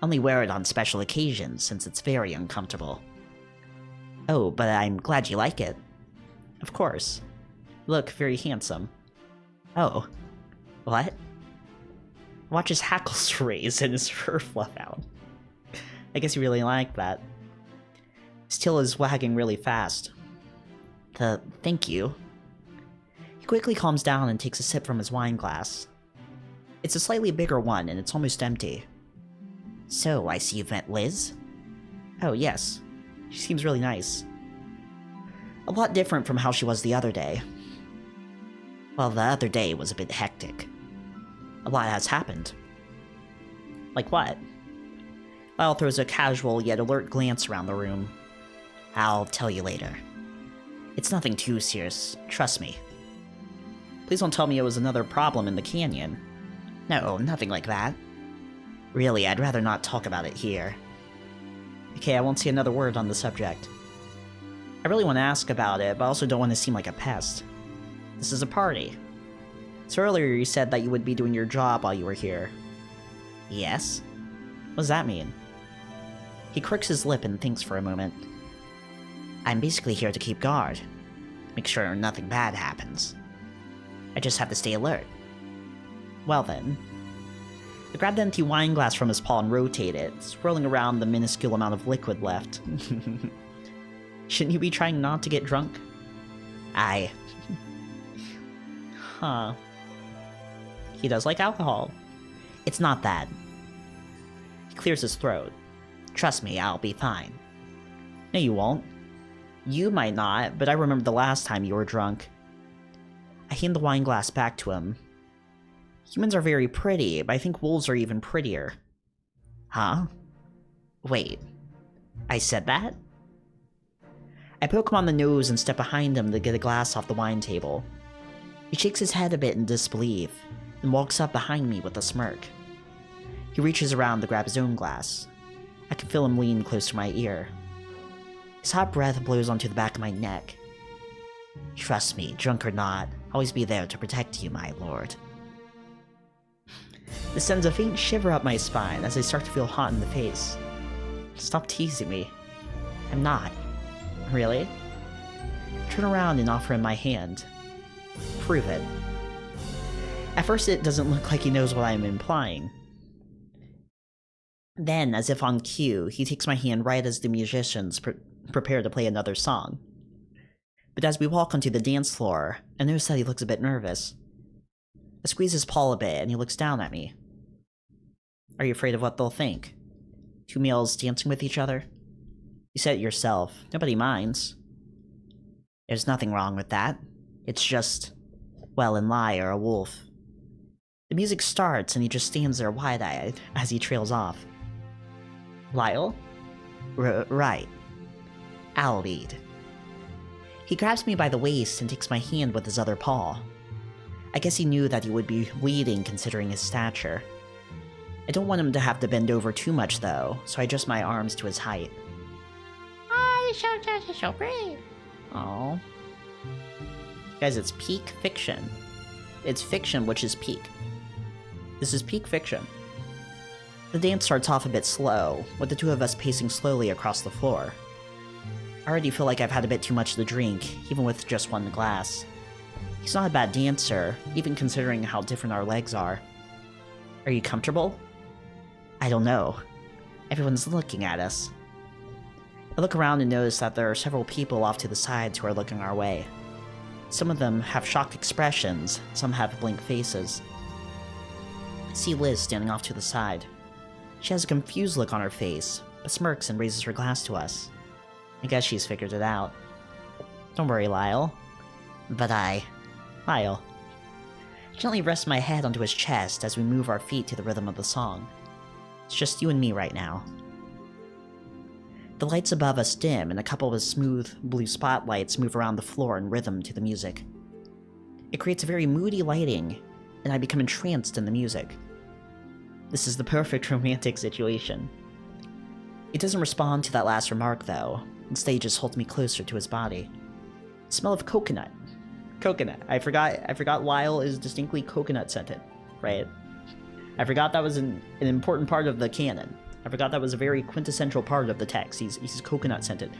I only wear it on special occasions since it's very uncomfortable. Oh, but I'm glad you like it. Of course. You look very handsome. Oh. What? Watch his hackles raise and his fur fluff out. I guess you really like that. His tail is wagging really fast. Thank you. He quickly calms down and takes a sip from his wine glass. It's a slightly bigger one, and it's almost empty. So, I see you've met Liz? Oh, yes. She seems really nice. A lot different from how she was the other day. Well, the other day was a bit hectic. A lot has happened. Like what? Lyle throws a casual yet alert glance around the room. I'll tell you later. It's nothing too serious, trust me. Please don't tell me it was another problem in the canyon. No, nothing like that. Really, I'd rather not talk about it here. Okay, I won't say another word on the subject. I really want to ask about it, but I also don't want to seem like a pest. This is a party. So earlier you said that you would be doing your job while you were here. Yes? What does that mean? He quirks his lip and thinks for a moment. I'm basically here to keep guard. Make sure nothing bad happens. I just have to stay alert. Well then. I grabbed the empty wine glass from his paw and rotate it, swirling around the minuscule amount of liquid left. Shouldn't you be trying not to get drunk? Huh. He does like alcohol. It's not that. He clears his throat. Trust me, I'll be fine. No, you won't. You might not, but I remember the last time you were drunk. I hand the wine glass back to him. Humans are very pretty, but I think wolves are even prettier. Huh? Wait. I said that? I poke him on the nose and step behind him to get a glass off the wine table. He shakes his head a bit in disbelief, and walks up behind me with a smirk. He reaches around to grab his own glass. I can feel him lean close to my ear. His hot breath blows onto the back of my neck. Trust me, drunk or not, I'll always be there to protect you, my lord. This sends a faint shiver up my spine as I start to feel hot in the face. Stop teasing me. I'm not. Really? I turn around and offer him my hand. Prove it. At first it doesn't look like he knows what I am implying. Then, as if on cue, he takes my hand right as the musicians prepare to play another song. But as we walk onto the dance floor, I notice that he looks a bit nervous. I squeeze his paw a bit and he looks down at me. Are you afraid of what they'll think? Two males dancing with each other? You said it yourself, nobody minds. There's nothing wrong with that. It's just, well, in Lyre, a wolf. The music starts and he just stands there wide-eyed as he trails off. Lyle? Right. I'll lead. He grabs me by the waist and takes my hand with his other paw. I guess he knew that he would be leading considering his stature. I don't want him to have to bend over too much though, so I adjust my arms to his height. Oh, you're so pretty. Aww. Guys, it's peak fiction. It's fiction which is peak. This is peak fiction. The dance starts off a bit slow, with the two of us pacing slowly across the floor. I already feel like I've had a bit too much to drink, even with just one glass. He's not a bad dancer, even considering how different our legs are. Are you comfortable? I don't know. Everyone's looking at us. I look around and notice that there are several people off to the sides who are looking our way. Some of them have shocked expressions, some have blank faces. I see Liz standing off to the side. She has a confused look on her face, but smirks and raises her glass to us. I guess she's figured it out. Don't worry, Lyle. But Lyle. I gently rest my head onto his chest as we move our feet to the rhythm of the song. It's just you and me right now. The lights above us dim, and a couple of smooth blue spotlights move around the floor in rhythm to the music. It creates a very moody lighting, and I become entranced in the music. This is the perfect romantic situation. He doesn't respond to that last remark, though. Instead, he just holds me closer to his body. The smell of coconut. Coconut. I forgot Lyle is distinctly coconut scented, right? I forgot that was an important part of the canon. I forgot that was a very quintessential part of the text. He's coconut scented.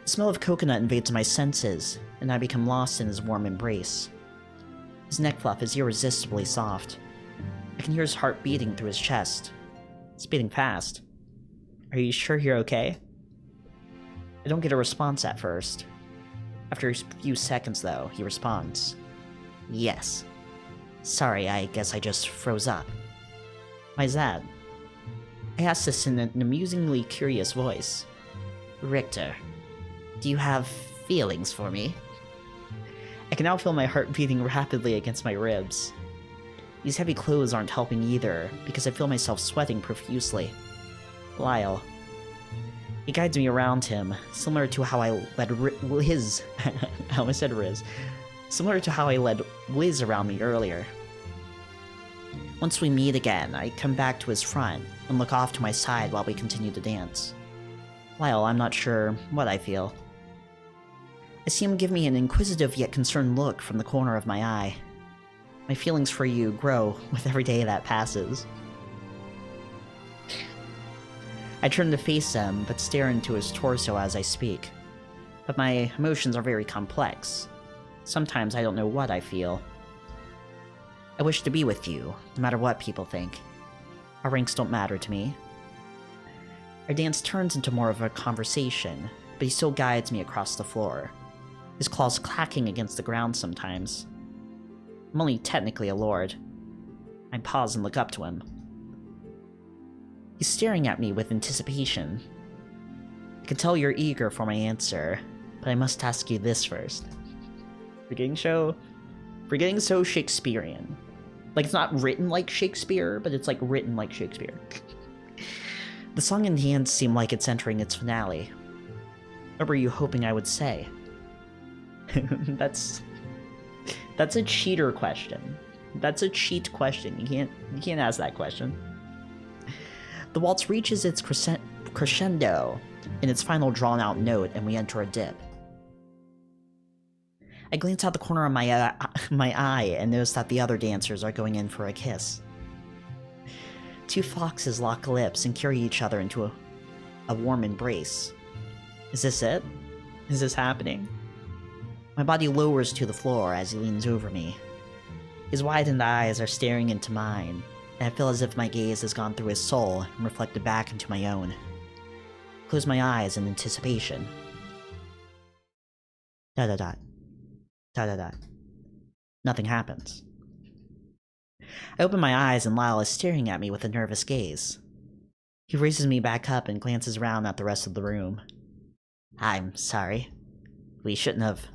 The smell of coconut invades my senses, and I become lost in his warm embrace. His neck fluff is irresistibly soft. I can hear his heart beating through his chest. It's beating fast. Are you sure you're okay? I don't get a response at first. After a few seconds, though, he responds. Yes. Sorry, I guess I just froze up. Why's that? I asked this in an amusingly curious voice. Richter, do you have feelings for me? I can now feel my heart beating rapidly against my ribs. These heavy clothes aren't helping either, because I feel myself sweating profusely. Lyle. He guides me around him, similar to how I led Liz. I almost said Riz. Similar to how I led Liz around me earlier. Once we meet again, I come back to his front and look off to my side while we continue to dance. While I'm not sure what I feel. I see him give me an inquisitive yet concerned look from the corner of my eye. My feelings for you grow with every day that passes. I turn to face him, but stare into his torso as I speak. But my emotions are very complex. Sometimes I don't know what I feel. I wish to be with you, no matter what people think. Our ranks don't matter to me. Our dance turns into more of a conversation, but he still guides me across the floor, his claws clacking against the ground sometimes. I'm only technically a lord. I pause and look up to him. He's staring at me with anticipation. I can tell you're eager for my answer, but I must ask you this first. We're getting so Shakespearean. Like, it's not written like Shakespeare, but it's like written like Shakespeare. The song and dance seem like it's entering its finale. What were you hoping I would say? That's a cheater question. That's a cheat question. You can't ask that question. The waltz reaches its crescendo in its final drawn-out note, and we enter a dip. I glance out the corner of my eye and notice that the other dancers are going in for a kiss. Two foxes lock lips and carry each other into a warm embrace. Is this it? Is this happening? My body lowers to the floor as he leans over me. His widened eyes are staring into mine, and I feel as if my gaze has gone through his soul and reflected back into my own. I close my eyes in anticipation. Da-da-da. Da-da-da. Nothing happens. I open my eyes and Lyle is staring at me with a nervous gaze. He raises me back up and glances around at the rest of the room. I'm sorry. We shouldn't have.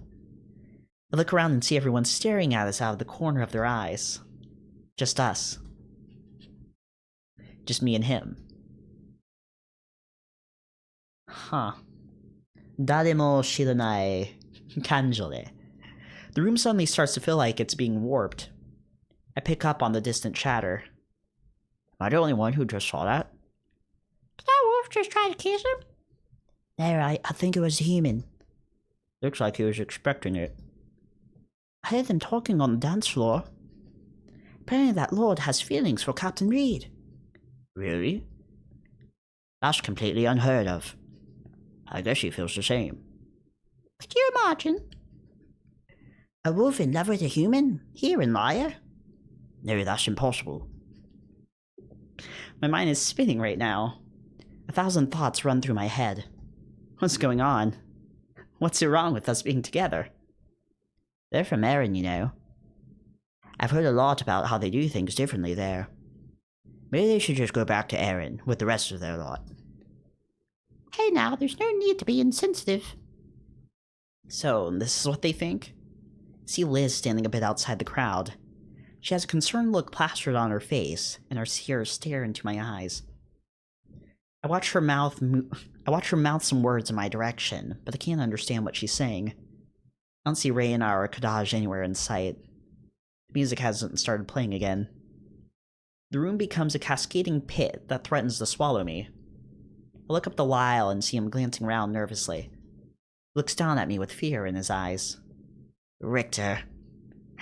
I look around and see everyone staring at us out of the corner of their eyes. Just us. Just me and him. Huh. Daremo shiranai kanjore. The room suddenly starts to feel like it's being warped. I pick up on the distant chatter. Am I the only one who just saw that? Did that wolf just try to kiss him? No, I think it was a human. Looks like he was expecting it. I heard them talking on the dance floor. Apparently that lord has feelings for Captain Reed. Really? That's completely unheard of. I guess he feels the same. Could you imagine? A wolf in love with a human? Here in Lyre? No, that's impossible. My mind is spinning right now. 1,000 thoughts run through my head. What's going on? What's so wrong with us being together? They're from Erin, you know. I've heard a lot about how they do things differently there. Maybe they should just go back to Erin with the rest of their lot. Hey now, there's no need to be insensitive. So, this is what they think? See Liz standing a bit outside the crowd. She has a concerned look plastered on her face, and her tears stare into my eyes. I watch her mouth some words in my direction, but I can't understand what she's saying. I don't see Reyna or Kadaj anywhere in sight. The music hasn't started playing again. The room becomes a cascading pit that threatens to swallow me. I look up the Lyle and see him glancing around nervously. He looks down at me with fear in his eyes. Richter,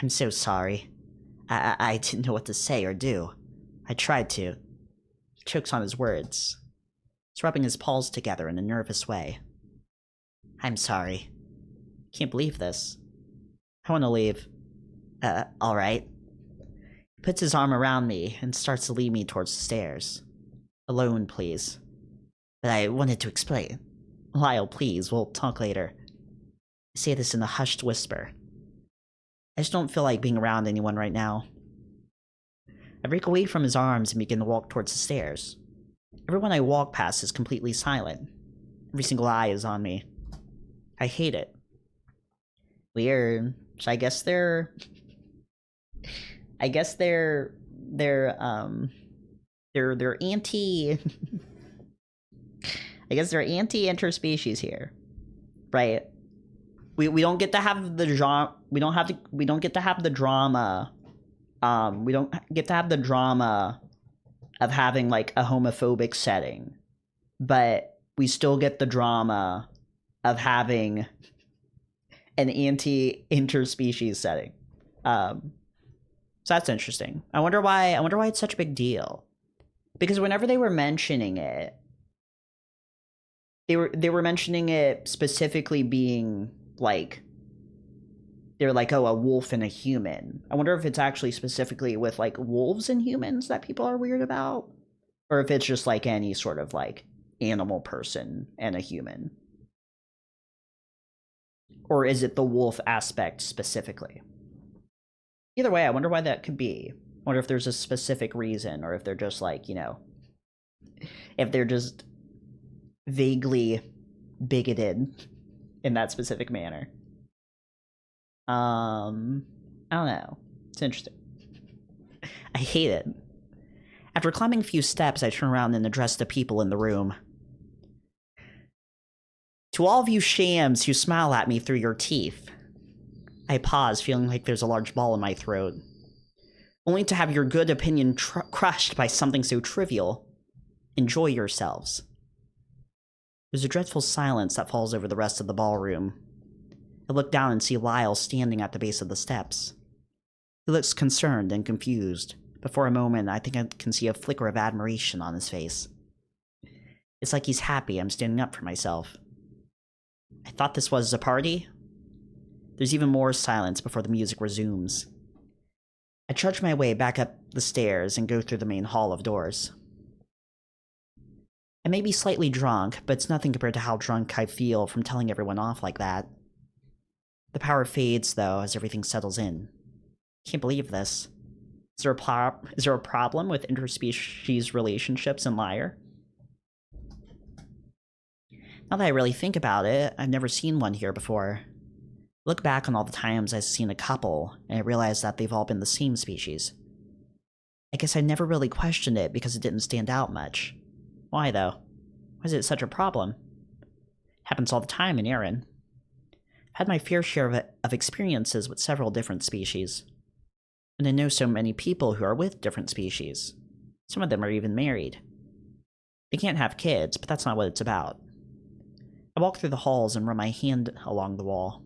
I'm so sorry. I didn't know what to say or do. I tried to. He chokes on his words. He's rubbing his paws together in a nervous way. I'm sorry. Can't believe this. I want to leave. Alright. He puts his arm around me and starts to lead me towards the stairs. Alone, please. But I wanted to explain. Lyle, please, we'll talk later. I say this in a hushed whisper. I just don't feel like being around anyone right now. I break away from his arms and begin to walk towards the stairs. Everyone I walk past is completely silent. Every single eye is on me. I hate it. Weird. So I guess they're anti I guess they're anti-interspecies here. Right? We don't get to have the drama. We don't get to have the drama We don't get to have the drama of having like a homophobic setting, but we still get the drama of having an anti-interspecies setting. So that's interesting. I wonder why it's such a big deal. Because whenever they were mentioning it, they were mentioning it specifically being like, they're like, oh, a wolf and a human. I wonder if it's actually specifically with like wolves and humans that people are weird about, or if it's just like any sort of like animal person and a human. Or is it the wolf aspect specifically? Either way, I wonder why that could be. I wonder if there's a specific reason, or if they're just like, you know, if they're just vaguely bigoted in that specific manner. I don't know. It's interesting. I hate it. After climbing a few steps, I turn around and address the people in the room. To all of you shams who smile at me through your teeth. I pause, feeling like there's a large ball in my throat. Only to have your good opinion crushed by something so trivial. Enjoy yourselves. There's a dreadful silence that falls over the rest of the ballroom. I look down and see Lyle standing at the base of the steps. He looks concerned and confused, but for a moment I think I can see a flicker of admiration on his face. It's like he's happy I'm standing up for myself. I thought this was a party? There's even more silence before the music resumes. I trudge my way back up the stairs and go through the main hall of doors. I may be slightly drunk, but it's nothing compared to how drunk I feel from telling everyone off like that. The power fades, though, as everything settles in. Can't believe this. Is there a problem with interspecies relationships in Lyre? Now that I really think about it, I've never seen one here before. I look back on all the times I've seen a couple, and I realize that they've all been the same species. I guess I never really questioned it because it didn't stand out much. Why, though? Why is it such a problem? It happens all the time in Erin. I've had my fair share of experiences with several different species. And I know so many people who are with different species. Some of them are even married. They can't have kids, but that's not what it's about. I walk through the halls and run my hand along the wall.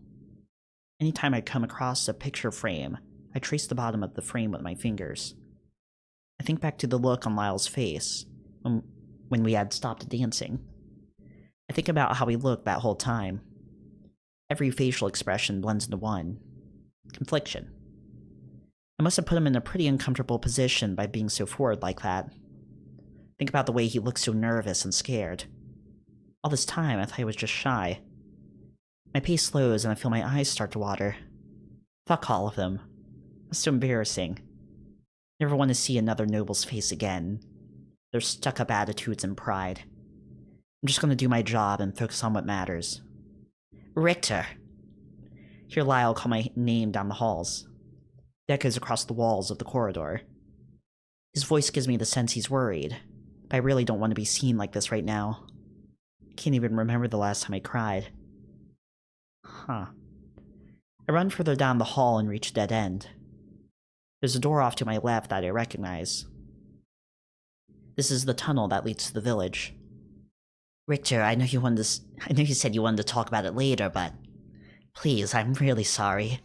Anytime I come across a picture frame, I trace the bottom of the frame with my fingers. I think back to the look on Lyle's face when we had stopped dancing. I think about how he looked that whole time. Every facial expression blends into one. Confliction. I must have put him in a pretty uncomfortable position by being so forward like that. Think about the way he looked so nervous and scared. All this time, I thought he was just shy. My pace slows and I feel my eyes start to water. Fuck all of them. It's so embarrassing. Never want to see another noble's face again. Their stuck-up attitudes and pride. I'm just gonna do my job and focus on what matters. Richter! Hear Lyle call my name down the halls. It echoes across the walls of the corridor. His voice gives me the sense he's worried, but I really don't want to be seen like this right now. I can't even remember the last time I cried. Huh. I run further down the hall and reach a dead end. There's a door off to my left that I recognize. This is the tunnel that leads to the village. Richter, I know you said you wanted to talk about it later, but please, I'm really sorry.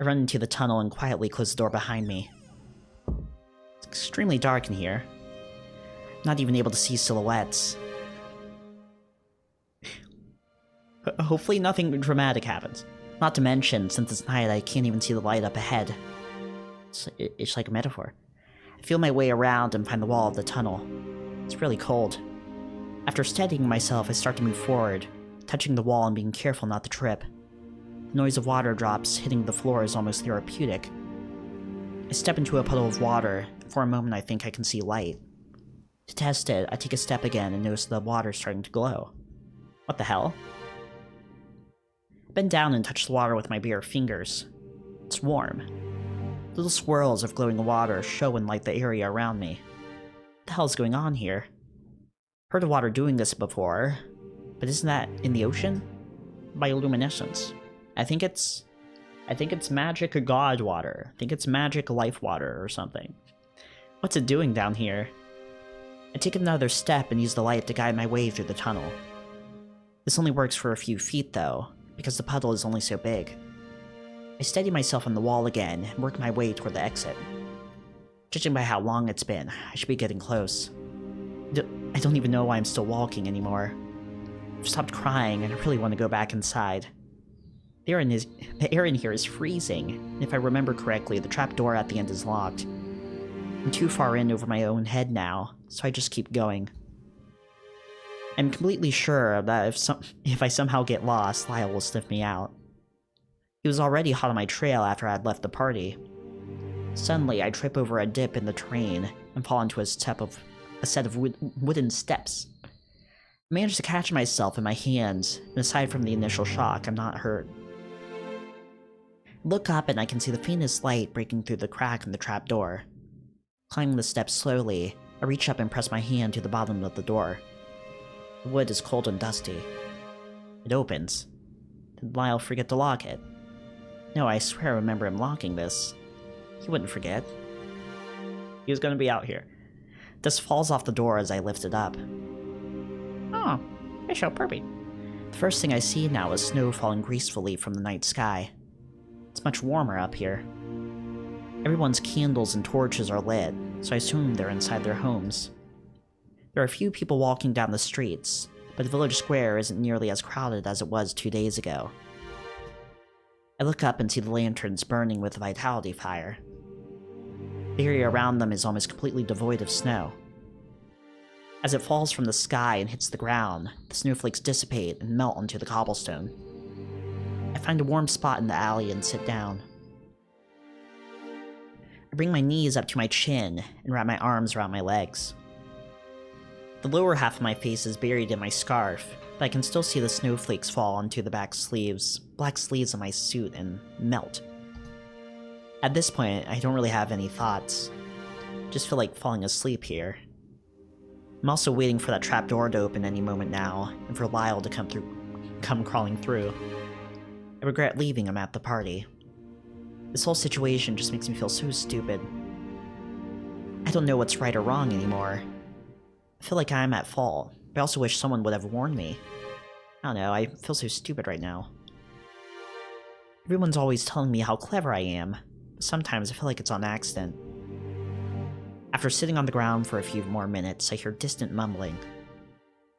I run into the tunnel and quietly close the door behind me. It's extremely dark in here. I'm not even able to see silhouettes. Hopefully nothing dramatic happens. Not to mention, since it's night, I can't even see the light up ahead. It's like a metaphor. I feel my way around and find the wall of the tunnel. It's really cold. After steadying myself, I start to move forward, touching the wall and being careful not to trip. The noise of water drops hitting the floor is almost therapeutic. I step into a puddle of water, and for a moment I think I can see light. To test it, I take a step again and notice the water starting to glow. What the hell? I bend down and touch the water with my bare fingers. It's warm. Little swirls of glowing water show and light the area around me. What the hell is going on here? Heard of water doing this before, but isn't that in the ocean? Bioluminescence. I think it's I think it's magic god water. I think it's magic life water or something. What's it doing down here? I take another step and use the light to guide my way through the tunnel. This only works for a few feet though, because the puddle is only so big. I steady myself on the wall again and work my way toward the exit. Judging by how long it's been, I should be getting close. I don't even know why I'm still walking anymore. I've stopped crying and I really want to go back inside. The air in here is freezing, and if I remember correctly, the trapdoor at the end is locked. I'm too far in over my own head now, so I just keep going. I'm completely sure that if I somehow get lost, Lyle will sniff me out. He was already hot on my trail after I had left the party. Suddenly, I trip over a dip in the terrain and fall into a set of wooden steps. I manage to catch myself in my hands, and aside from the initial shock, I'm not hurt. Look up and I can see the faintest light breaking through the crack in the trapdoor. Climbing the steps slowly, I reach up and press my hand to the bottom of the door. The wood is cold and dusty. It opens. Did Lyle forget to lock it? No, I swear I remember him locking this. He wouldn't forget. He was gonna be out here. Dust falls off the door as I lift it up. Oh, it's so perfect. The first thing I see now is snow falling gracefully from the night sky. It's much warmer up here. Everyone's candles and torches are lit, so I assume they're inside their homes. There are a few people walking down the streets, but the village square isn't nearly as crowded as it was 2 days ago. I look up and see the lanterns burning with a vitality fire. The area around them is almost completely devoid of snow. As it falls from the sky and hits the ground, the snowflakes dissipate and melt onto the cobblestone. I find a warm spot in the alley and sit down. I bring my knees up to my chin and wrap my arms around my legs. The lower half of my face is buried in my scarf, but I can still see the snowflakes fall onto the black sleeves of my suit and melt. At this point, I don't really have any thoughts. Just feel like falling asleep here. I'm also waiting for that trapdoor to open any moment now, and for Lyle to come crawling through. I regret leaving him at the party. This whole situation just makes me feel so stupid. I don't know what's right or wrong anymore. I feel like I'm at fault, but I also wish someone would have warned me. I don't know, I feel so stupid right now. Everyone's always telling me how clever I am, but sometimes I feel like it's on accident. After sitting on the ground for a few more minutes, I hear distant mumbling.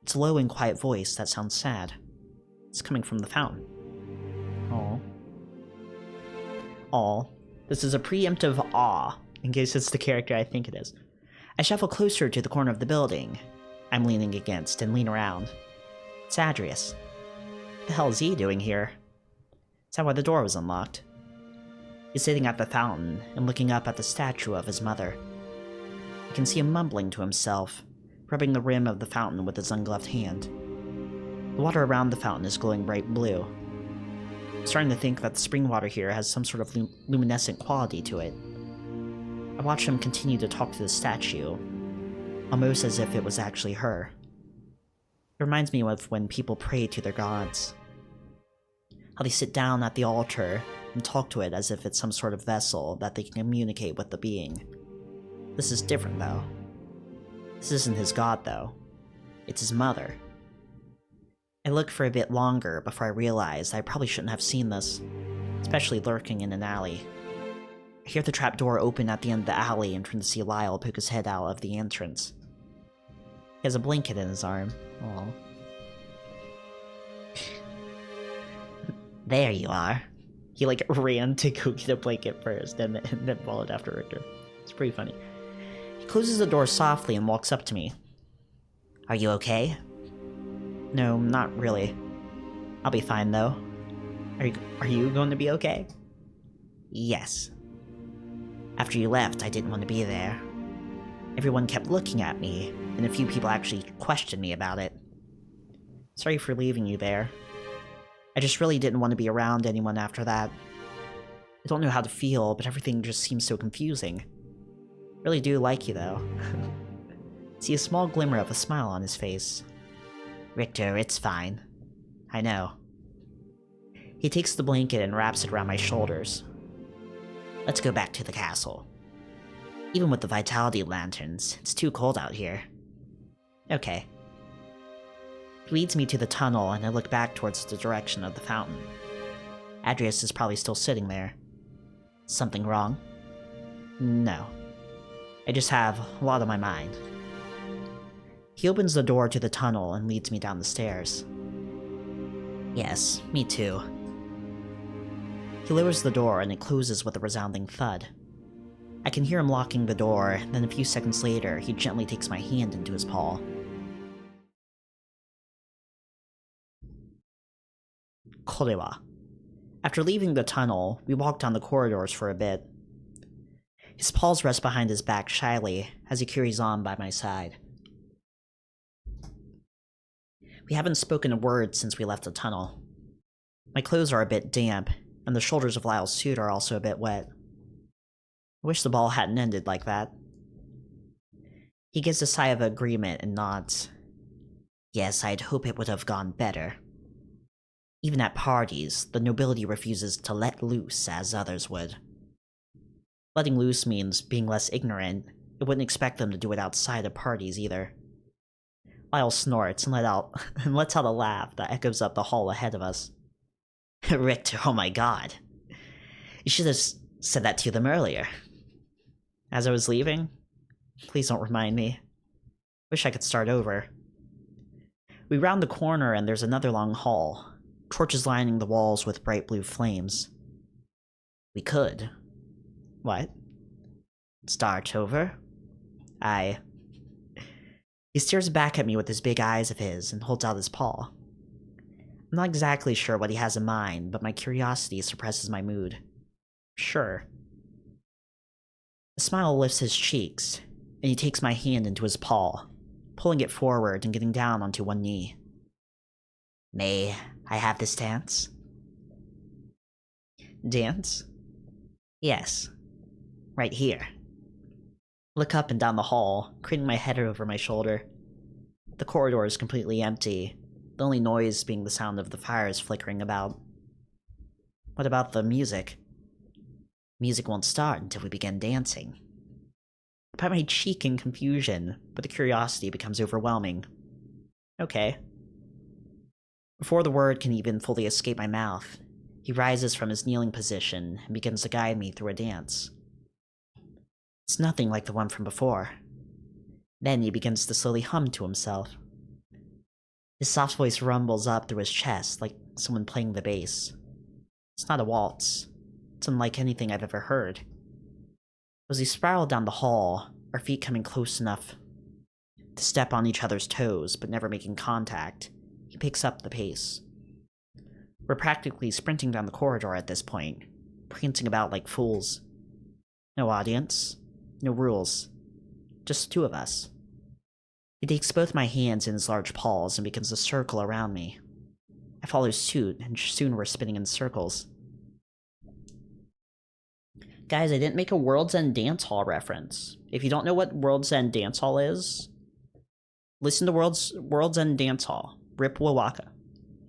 It's a low and quiet voice that sounds sad. It's coming from the fountain. Aw. Aw. This is a preemptive aw, in case it's the character I think it is. I shuffle closer to the corner of the building I'm leaning against and lean around. It's Adrius. What the hell is he doing here? Is that why the door was unlocked? He's sitting at the fountain and looking up at the statue of his mother. I can see him mumbling to himself, rubbing the rim of the fountain with his ungloved hand. The water around the fountain is glowing bright blue. I'm starting to think that the spring water here has some sort of luminescent quality to it. I watch him continue to talk to the statue, almost as if it was actually her. It reminds me of when people pray to their gods. How they sit down at the altar and talk to it as if it's some sort of vessel that they can communicate with the being. This is different, though. This isn't his god, though. It's his mother. I look for a bit longer before I realize I probably shouldn't have seen this, especially lurking in an alley. I hear the trapdoor open at the end of the alley and turn to see Lyle poke his head out of the entrance. He has a blanket in his arm. Aww. There you are. He ran to go get a blanket first and then followed after Richter. It's pretty funny. He closes the door softly and walks up to me. Are you okay? No, not really. I'll be fine though. Are you going to be okay? Yes. After you left, I didn't want to be there. Everyone kept looking at me, and a few people actually questioned me about it. Sorry for leaving you there. I just really didn't want to be around anyone after that. I don't know how to feel, but everything just seems so confusing. Really do like you, though. See a small glimmer of a smile on his face. Richter, it's fine. I know. He He takes the blanket and wraps it around my shoulders. Let's go back to the castle. Even with the vitality lanterns, it's too cold out here. Okay. He leads me to the tunnel, and I look back towards the direction of the fountain. Adrius is probably still sitting there. Something wrong? No. I just have a lot on my mind. He opens the door to the tunnel and leads me down the stairs. Yes, me too. He lowers the door and it closes with a resounding thud. I can hear him locking the door, then a few seconds later, he gently takes my hand into his paw. Korewa. After leaving the tunnel, we walk down the corridors for a bit. His paws rest behind his back shyly as he carries on by my side. We haven't spoken a word since we left the tunnel. My clothes are a bit damp, and the shoulders of Lyle's suit are also a bit wet. I wish the ball hadn't ended like that. He gives a sigh of agreement and nods. Yes, I'd hope it would have gone better. Even at parties, the nobility refuses to let loose as others would. Letting loose means being less ignorant. I wouldn't expect them to do it outside of parties either. Lyle snorts and lets out a laugh that echoes up the hall ahead of us. Richter, oh my god. You should have said that to them earlier. As I was leaving, please don't remind me. Wish I could start over. We round the corner and there's another long hall. Torches lining the walls with bright blue flames. We could. What? Start over? He stares back at me with his big eyes of his and holds out his paw. I'm not exactly sure what he has in mind, but my curiosity suppresses my mood. Sure. A smile lifts his cheeks, and he takes my hand into his paw, pulling it forward and getting down onto one knee. May I have this dance? Dance? Yes. Right here. Look up and down the hall, craning my head over my shoulder. The corridor is completely empty, the only noise being the sound of the fires flickering about. What about the music? Music won't start until we begin dancing. I pat my cheek in confusion, but the curiosity becomes overwhelming. Okay. Before the word can even fully escape my mouth, he rises from his kneeling position and begins to guide me through a dance. It's nothing like the one from before. Then he begins to slowly hum to himself. His soft voice rumbles up through his chest like someone playing the bass. It's not a waltz. It's unlike anything I've ever heard. As we spiral down the hall, our feet coming close enough to step on each other's toes but never making contact, he picks up the pace. We're practically sprinting down the corridor at this point, prancing about like fools. No audience, no rules, just two of us. He takes both my hands in his large paws and begins to circle around me. I follow suit, and soon we're spinning in circles. Guys, I didn't make a World's End Dance Hall reference. If you don't know what World's End Dance Hall is, listen to World's End Dance Hall. Rip Wawaka.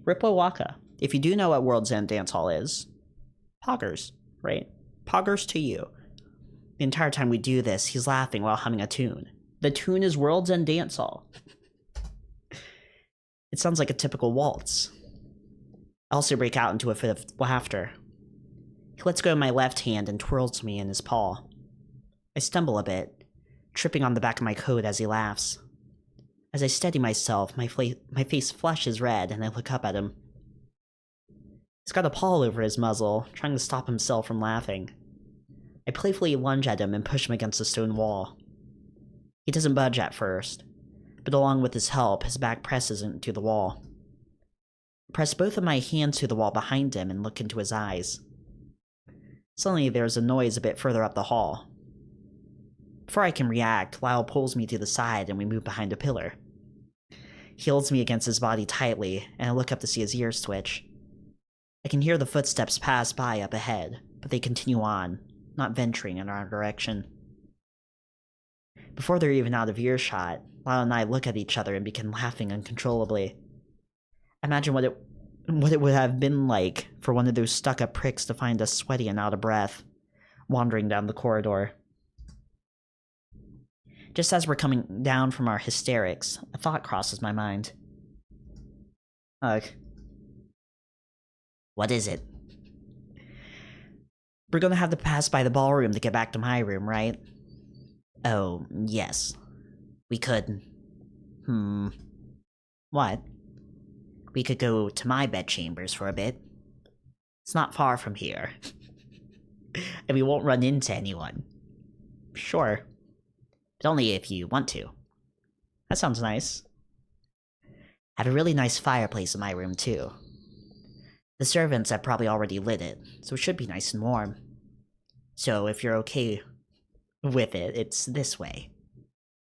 Rip Wawaka. If you do know what World's End Dance Hall is, poggers, right? Poggers to you. The entire time we do this, he's laughing while humming a tune. The tune is World's End Dance Hall. It sounds like a typical waltz. I also break out into a fit of laughter. He lets go of my left hand and twirls me in his paw. I stumble a bit, tripping on the back of my coat as he laughs. As I steady myself, my face flushes red and I look up at him. He's got a paw over his muzzle, trying to stop himself from laughing. I playfully lunge at him and push him against the stone wall. He doesn't budge at first, but along with his help, his back presses into the wall. I press both of my hands to the wall behind him and look into his eyes. Suddenly, there's a noise a bit further up the hall. Before I can react, Lyle pulls me to the side and we move behind a pillar. He holds me against his body tightly, and I look up to see his ears twitch. I can hear the footsteps pass by up ahead, but they continue on, not venturing in our direction. Before they're even out of earshot, Lyle and I look at each other and begin laughing uncontrollably. Imagine what it what it would have been like for one of those stuck-up pricks to find us sweaty and out of breath, wandering down the corridor. Just as we're coming down from our hysterics, a thought crosses my mind. Ugh. What is it? We're gonna have to pass by the ballroom to get back to my room, right? Oh, yes. We could... What? We could go to my bedchambers for a bit. It's not far from here. And we won't run into anyone. Sure. But only if you want to. That sounds nice. I have a really nice fireplace in my room, too. The servants have probably already lit it, so it should be nice and warm. So if you're okay with it, it's this way.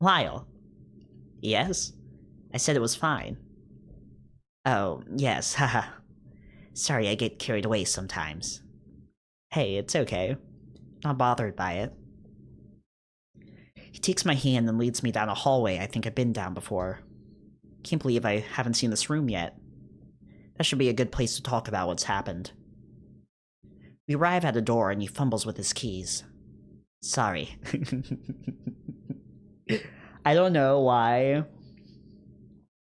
Lyle. Yes? I said it was fine. Oh, yes, haha. Sorry, I get carried away sometimes. Hey, it's okay. Not bothered by it. He takes my hand and leads me down a hallway I think I've been down before. Can't believe I haven't seen this room yet. That should be a good place to talk about what's happened. We arrive at a door and he fumbles with his keys. Sorry. I don't know why,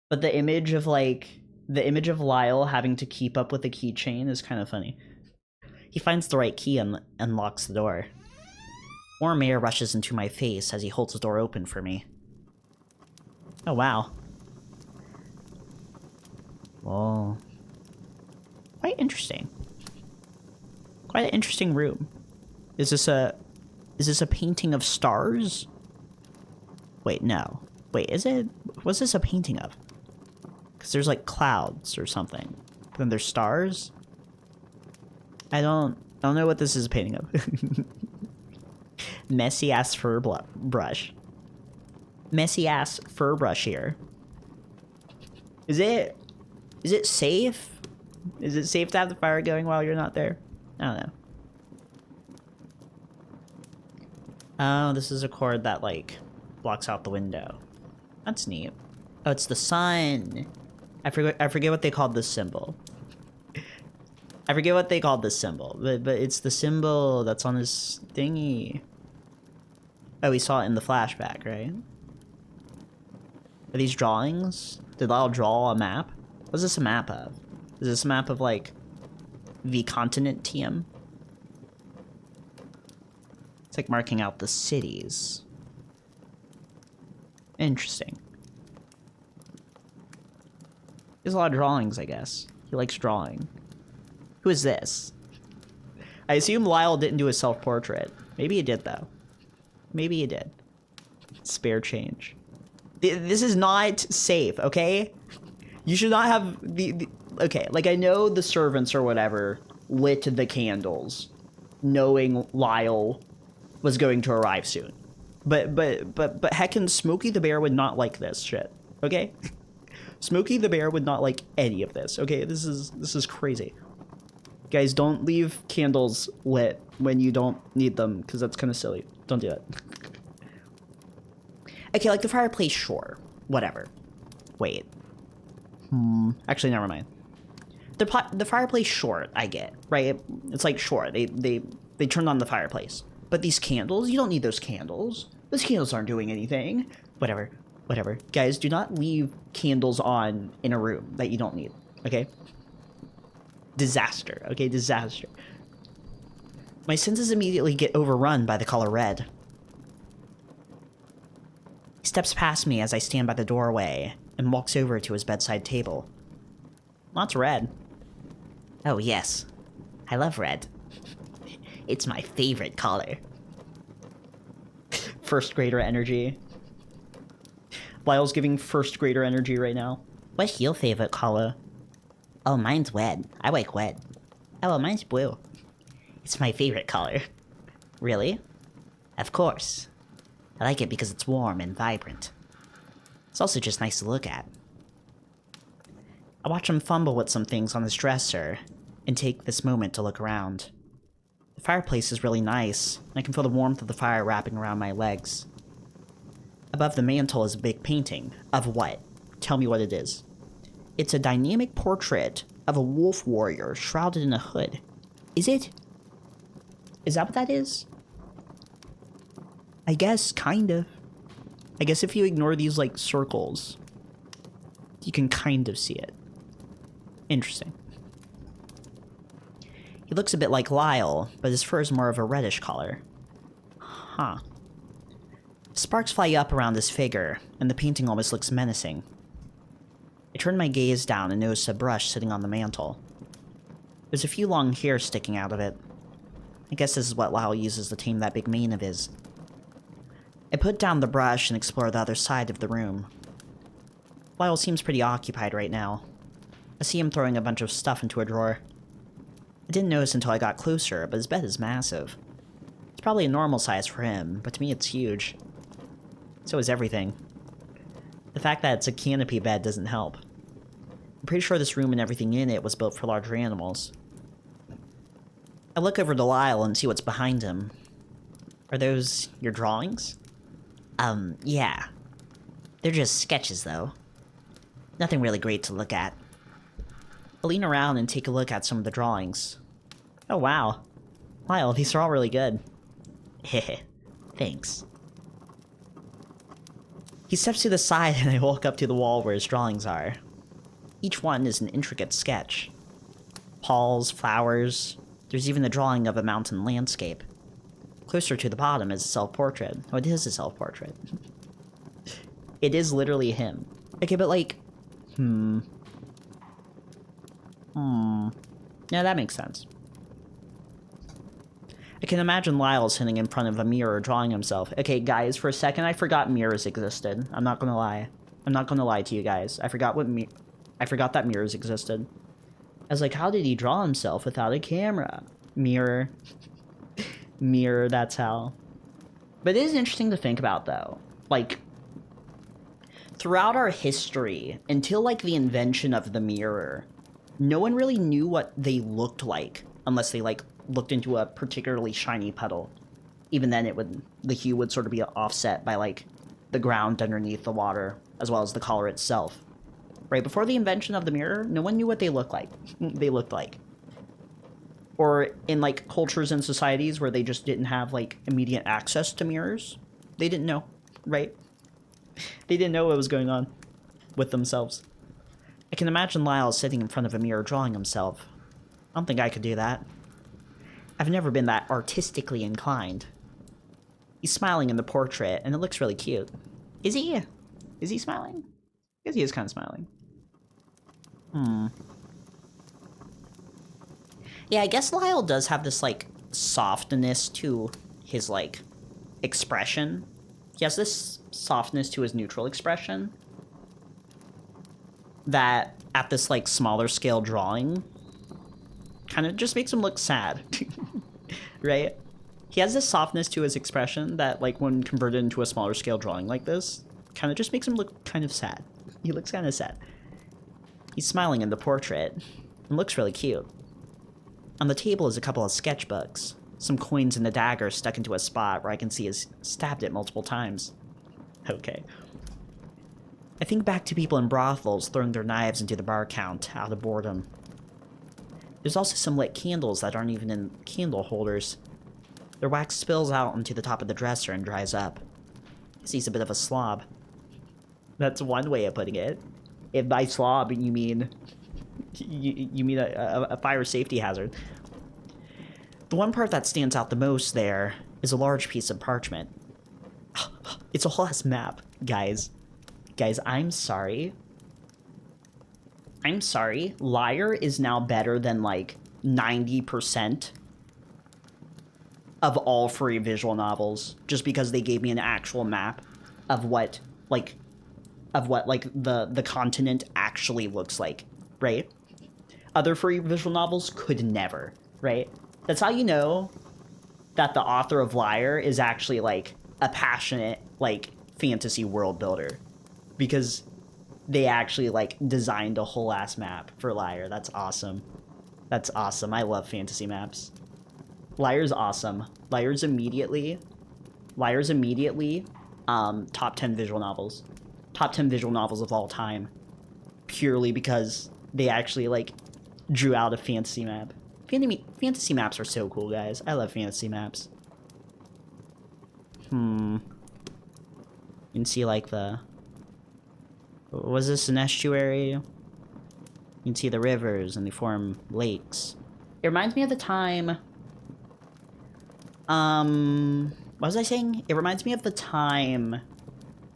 but the image of Lyle having to keep up with the keychain is kind of funny. He finds the right key and unlocks the door. Warm air rushes into my face as he holds the door open for me. Oh, wow. Whoa. Quite interesting. Quite an interesting room. Is this a painting of stars? Wait, no. Wait, is it? What's this a painting of? Because there's like clouds or something. Then there's stars? I don't know what this is a painting of. Messy ass fur brush. Messy ass fur brush here. Is it safe? Is it safe to have the fire going while you're not there? I don't know. Oh, this is a cord that, like, blocks out the window. That's neat. Oh, it's the sun. I forget what they called this symbol. I forget what they called this symbol, but it's the symbol that's on his thingy. Oh, we saw it in the flashback, right? Are these drawings? Did Lyle draw a map? What's this a map of? Is this a map of, like, the continent TM? It's like marking out the cities. Interesting. There's a lot of drawings, I guess. He likes drawing. Who is this? I assume Lyle didn't do a self-portrait. Maybe he did, though. Maybe he did. Spare change. This is not safe, okay? You should not have the okay, like, I know the servants or whatever lit the candles, knowing Lyle was going to arrive soon. But heckin' Smokey the Bear would not like this shit, okay? Smokey the Bear would not like any of this, okay? This is crazy. Guys, don't leave candles lit when you don't need them, because that's kind of silly. Don't do that. Okay, like the fireplace, sure. Whatever. Wait. Actually, never mind. The fireplace, sure, I get, right? It's like, sure, they turned on the fireplace. But these candles, you don't need those candles. Those candles aren't doing anything. Whatever. Guys, do not leave candles on in a room that you don't need, okay? Disaster, okay? Disaster. My senses immediately get overrun by the color red. He steps past me as I stand by the doorway and walks over to his bedside table. Lots red. Oh, yes. I love red. It's my favorite color. First grader energy. Lyle's giving first grader energy right now. What's your favorite color? Oh, mine's red. I like red. Oh, well, mine's blue. It's my favorite color. Really? Of course. I like it because it's warm and vibrant. It's also just nice to look at. I watch him fumble with some things on his dresser and take this moment to look around. The fireplace is really nice, and I can feel the warmth of the fire wrapping around my legs. Above the mantel is a big painting. Of what? Tell me what it is. It's a dynamic portrait of a wolf warrior shrouded in a hood. Is it? Is that what that is? I guess, kind of. I guess if you ignore these, like, circles, you can kind of see it. Interesting. He looks a bit like Lyle, but his fur is more of a reddish color. Huh. Sparks fly up around his figure, and the painting almost looks menacing. I turn my gaze down and notice a brush sitting on the mantle. There's a few long hairs sticking out of it. I guess this is what Lyle uses to tame that big mane of his. I put down the brush and explore the other side of the room. Lyle seems pretty occupied right now. I see him throwing a bunch of stuff into a drawer. I didn't notice until I got closer, but his bed is massive. It's probably a normal size for him, but to me it's huge. So is everything. The fact that it's a canopy bed doesn't help. I'm pretty sure this room and everything in it was built for larger animals. I look over to Lyle and see what's behind him. Are those your drawings? Yeah. They're just sketches, though. Nothing really great to look at. I lean around and take a look at some of the drawings. Oh, wow. Lyle, these are all really good. Heh, thanks. He steps to the side and I walk up to the wall where his drawings are. Each one is an intricate sketch. Paws, flowers, there's even a drawing of a mountain landscape. Closer to the bottom is a self-portrait. Oh, it is a self-portrait. It is literally him. Okay, but like... Yeah, that makes sense. I can imagine Lyle sitting in front of a mirror drawing himself. Okay, guys, for a second I forgot mirrors existed. I'm not gonna lie. I'm not gonna lie to you guys. I forgot that mirrors existed. I was like, how did he draw himself without a camera? Mirror. Mirror, that's how. But it is interesting to think about, though. Like, throughout our history, until, like, the invention of the mirror, no one really knew what they looked like, unless they, like, looked into a particularly shiny puddle. Even then, the hue would sort of be offset by, like, the ground underneath the water, as well as the color itself. Right, before the invention of the mirror, no one knew what they looked like. Or in, like, cultures and societies where they just didn't have, like, immediate access to mirrors, they didn't know, right? They didn't know what was going on with themselves. I can imagine Lyle sitting in front of a mirror drawing himself. I don't think I could do that. I've never been that artistically inclined. He's smiling in the portrait, and it looks really cute. Is he? Is he smiling? I guess he is kind of smiling. Yeah, I guess Lyle does have this, like, softness to his, like, expression. He has this softness to his neutral expression that, at this, like, smaller scale drawing, kind of just makes him look sad. Right? He has this softness to his expression that, like, when converted into a smaller scale drawing like this, kind of just makes him look kind of sad. He looks kind of sad. He's smiling in the portrait, and looks really cute. On the table is a couple of sketchbooks, some coins and a dagger stuck into a spot where I can see he's stabbed it multiple times. Okay. I think back to people in brothels throwing their knives into the bar count out of boredom. There's also some lit candles that aren't even in candle holders. Their wax spills out onto the top of the dresser and dries up. He's a bit of a slob. That's one way of putting it. If by slob you mean you mean a fire safety hazard. The one part that stands out the most there is a large piece of parchment. It's a whole ass map, guys. Guys, I'm sorry. I'm sorry. Lyre is now better than, like, 90% of all Furry Visual novels, just because they gave me an actual map of what the continent actually looks like, right? Other Furry Visual novels could never, right? That's how you know that the author of Lyre is actually, like, a passionate, like, fantasy world builder. Because they actually, like, designed a whole ass map for Lyre. That's awesome. That's awesome. I love fantasy maps. Lyre's awesome. Lyre's immediately top 10 visual novels. Top 10 visual novels of all time. Purely because they actually, like, drew out a fantasy map. Fantasy maps are so cool, guys. I love fantasy maps. You can see, like, was this an estuary? You can see the rivers, and they form lakes. It reminds me of the time... what was I saying? It reminds me of the time...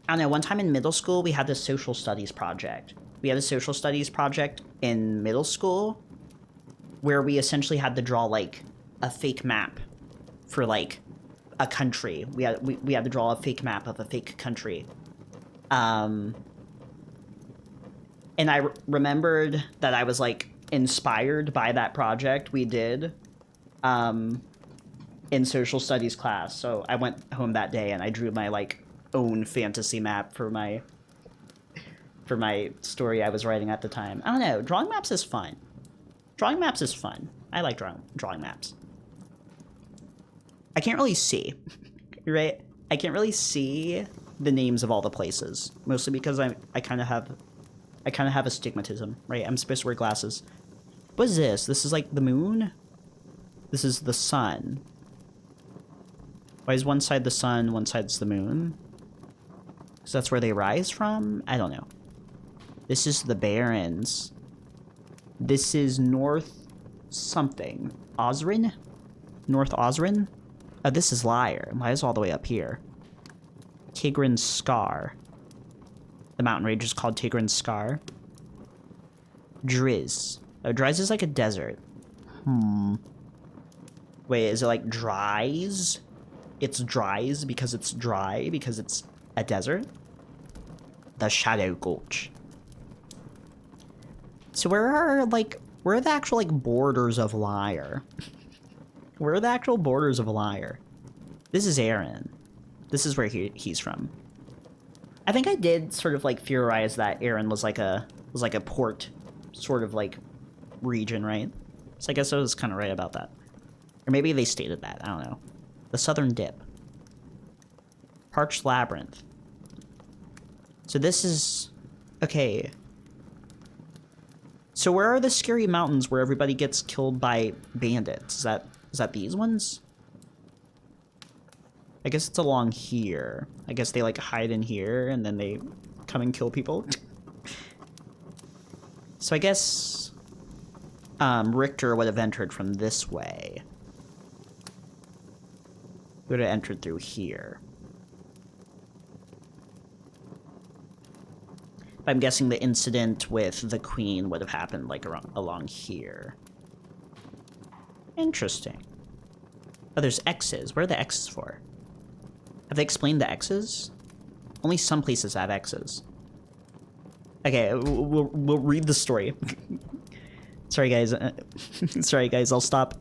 I don't know, one time in middle school, we had this social studies project. We had a social studies project in middle school where we essentially had to draw, like, a fake map for, like, a country. We had to draw a fake map of a fake country. And I remembered that I was, like, inspired by that project we did in social studies class. So I went home that day and I drew my, like, own fantasy map for my story I was writing at the time. I don't know. Drawing maps is fun. Drawing maps is fun. I like drawing maps. I can't really see, right? I can't really see the names of all the places, mostly because I kind of have astigmatism, right? I'm supposed to wear glasses. What is this? This is like the moon? This is the sun. Why is one side the sun, one side's the moon? Because that's where they rise from? I don't know. This is the Barrens. This is North something. Osrin? North Osrin? Oh, this is Lyre. Why is all the way up here? Tigrin's Scar. The mountain range is called Tigrin's Scar. Driz. Oh, Driz is like a desert. Wait, is it like Dries? It's Dries because it's dry, because it's a desert? The Shadow Gulch. So where are the actual, like, borders of Lyre? Where are the actual borders of Lyre? This is Aaron. This is where he's from. I think I did sort of, like, theorize that Aaron was like a port sort of, like, region, right? So I guess I was kind of right about that. Or maybe they stated that. I don't know. The Southern Dip. Parched Labyrinth. So this is... Okay. So where are the scary mountains where everybody gets killed by bandits? Is that these ones? I guess it's along here. I guess they, like, hide in here and then they come and kill people. So I guess Richter would have entered from this way. He would have entered through here. I'm guessing the incident with the queen would have happened, like, along here. Interesting. Oh, there's X's. What are the X's for? Have they explained the X's? Only some places have X's. Okay, we'll read the story. Sorry, guys. Sorry, guys. I'll stop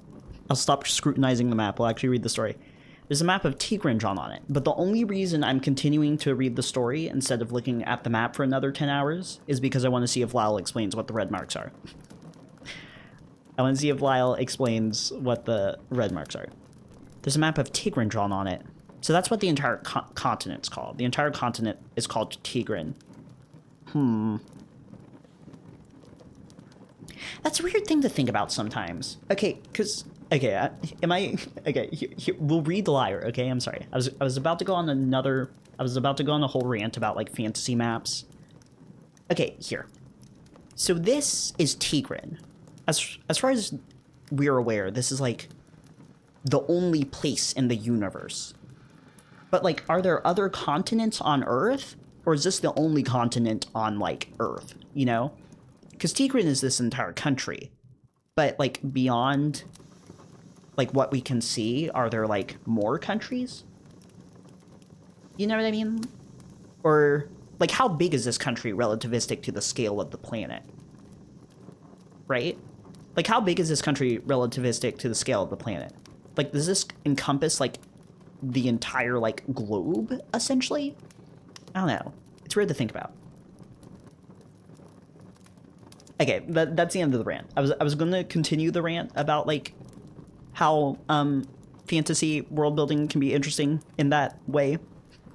scrutinizing the map. We'll actually read the story. There's a map of Tigrin drawn on it, but the only reason I'm continuing to read the story instead of looking at the map for another 10 hours is because I want to see if Lyle explains what the red marks are. I want to see if Lyle explains what the red marks are. There's a map of Tigrin drawn on it. So that's what the entire continent's called. The entire continent is called Tigrin. That's a weird thing to think about sometimes. Okay, because... Okay, we'll read the Lyre, okay? I'm sorry. I was about to go on a whole rant about, like, fantasy maps. Okay, here. So this is Tigrin. As far as we're aware, this is, like, the only place in the universe. But, like, are there other continents on Earth? Or is this the only continent on, like, Earth, you know? Because Tigrin is this entire country. But, like, beyond... like, what we can see, are there, like, more countries? You know what I mean? Or, like, how big is this country relativistic to the scale of the planet? Right? Like, how big is this country relativistic to the scale of the planet? Like, does this encompass, like, the entire, like, globe, essentially? I don't know. It's weird to think about. Okay, that's the end of the rant. I was going to continue the rant about, like, how fantasy world building can be interesting in that way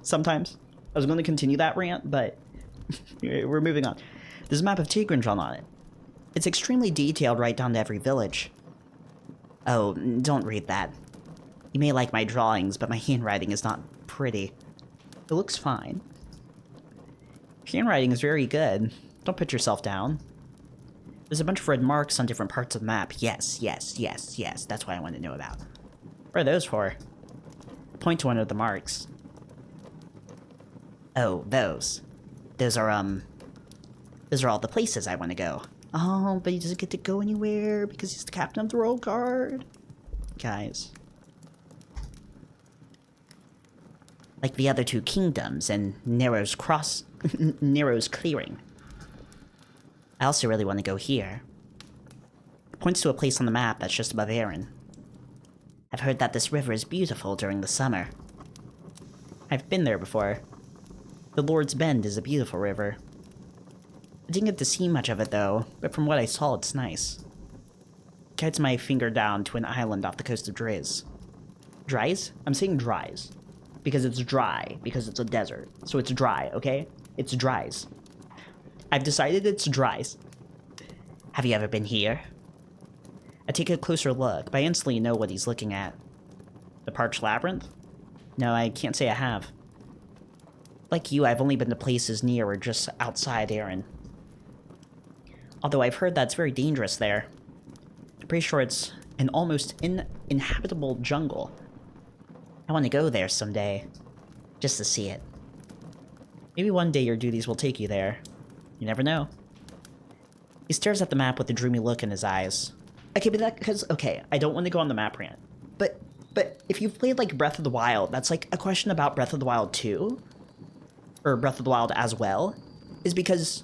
sometimes. I was going to continue that rant, but we're moving on. There's a map of Tigrin drawn on it. It's extremely detailed right down to every village. Oh, don't read that. You may like my drawings, but my handwriting is not pretty. It looks fine. Handwriting is very good. Don't put yourself down. There's a bunch of red marks on different parts of the map. Yes, yes, yes, yes. That's what I want to know about. What are those for? Point to one of the marks. Oh, those. Those are all the places I want to go. Oh, but he doesn't get to go anywhere because he's the captain of the roll card. Guys. Like the other two kingdoms and Nero's clearing. I also really want to go here. It points to a place on the map that's just above Erin. I've heard that this river is beautiful during the summer. I've been there before. The Lord's Bend is a beautiful river. I didn't get to see much of it though, but from what I saw it's nice. Guides my finger down to an island off the coast of Driz. Dries? I'm saying Dries. Because it's dry, because it's a desert. So it's dry, okay? It's Dries. I've decided it's Dries. Have you ever been here? I take a closer look, but I instantly know what he's looking at. The Parched Labyrinth? No, I can't say I have. Like you, I've only been to places near or just outside Erin. Although I've heard that's very dangerous there. I'm pretty sure it's an almost uninhabitable jungle. I want to go there someday, just to see it. Maybe one day your duties will take you there. You never know. He stares at the map with a dreamy look in his eyes. Okay, but okay, I don't want to go on the map rant. But if you've played, like, Breath of the Wild, that's, like, a question about Breath of the Wild 2, or Breath of the Wild as well, is because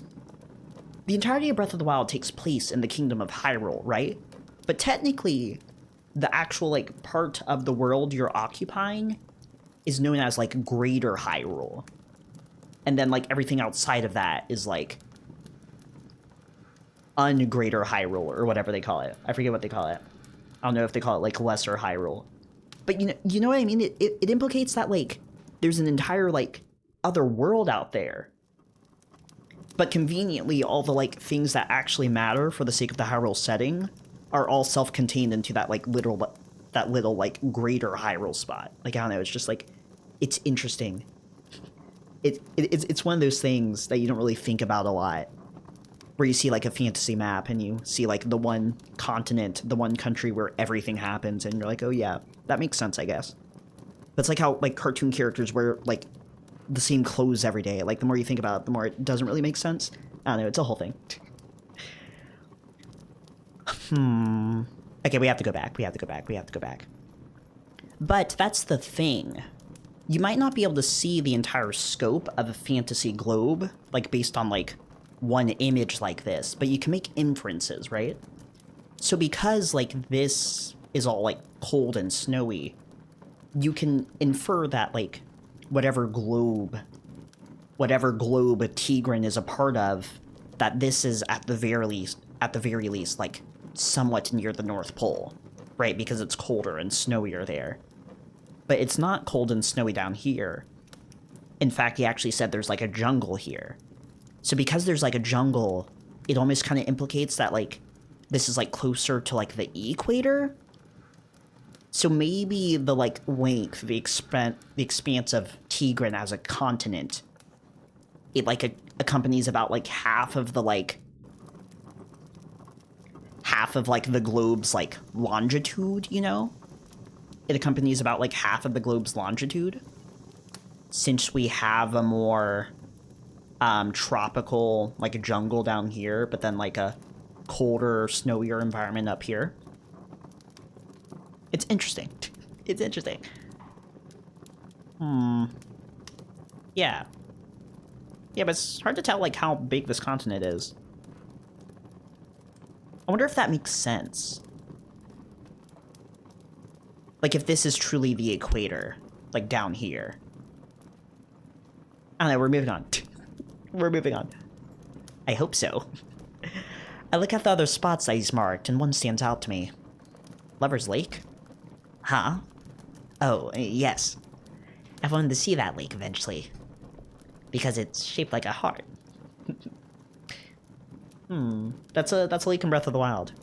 the entirety of Breath of the Wild takes place in the Kingdom of Hyrule, right? But technically, the actual, like, part of the world you're occupying is known as, like, Greater Hyrule. And then, like, everything outside of that is, like, Ungreater Hyrule, or whatever they call it. I forget what they call it. I don't know if they call it, like, Lesser Hyrule. But you know what I mean? It implicates that, like, there's an entire, like, other world out there. But conveniently, all the, like, things that actually matter for the sake of the Hyrule setting are all self-contained into that, like, little, like, Greater Hyrule spot. Like, I don't know, it's just, like, it's interesting. It's one of those things that you don't really think about a lot. Where you see, like, a fantasy map, and you see, like, the one continent, the one country where everything happens, and you're like, oh yeah, that makes sense, I guess. That's like how, like, cartoon characters wear, like, the same clothes every day. Like, the more you think about it, the more it doesn't really make sense. I don't know, it's a whole thing. Okay, we have to go back. But that's the thing. You might not be able to see the entire scope of a fantasy globe, like, based on, like, one image like this, but you can make inferences, right? So because, like, this is all, like, cold and snowy, you can infer that, like, whatever globe Tigran is a part of, that this is at the very least, like, somewhat near the North Pole, right? Because it's colder and snowier there. But it's not cold and snowy down here. In fact, he actually said there's, like, a jungle here. So because there's, like, a jungle, it almost kind of implicates that, like, this is, like, closer to, like, the equator? So maybe the, like, length, the expanse of Tigran as a continent, it, like, accompanies about, like, half of, like, the globe's, like, longitude, you know? It accompanies about, like, half of the globe's longitude. Since we have a more tropical, like, a jungle down here, but then, like, a colder, snowier environment up here. It's interesting. It's interesting. Yeah. Yeah, but it's hard to tell, like, how big this continent is. I wonder if that makes sense. Like, if this is truly the equator, like, down here. I don't know, we're moving on. We're moving on. I hope so. I look at the other spots that he's marked, and one stands out to me. Lover's Lake? Huh? Oh, yes. I've wanted to see that lake eventually. Because it's shaped like a heart. That's a lake in Breath of the Wild.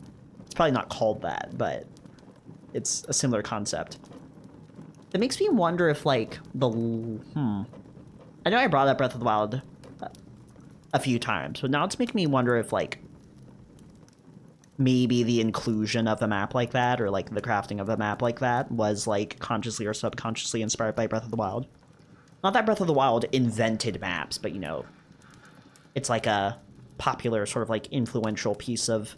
It's probably not called that, but it's a similar concept. It makes me wonder if, like, I know I brought up Breath of the Wild a few times, but now it's making me wonder if, like, maybe the inclusion of a map like that, or, like, the crafting of a map like that was, like, consciously or subconsciously inspired by Breath of the Wild. Not that Breath of the Wild invented maps, but, you know, it's like a popular, sort of, like, influential piece of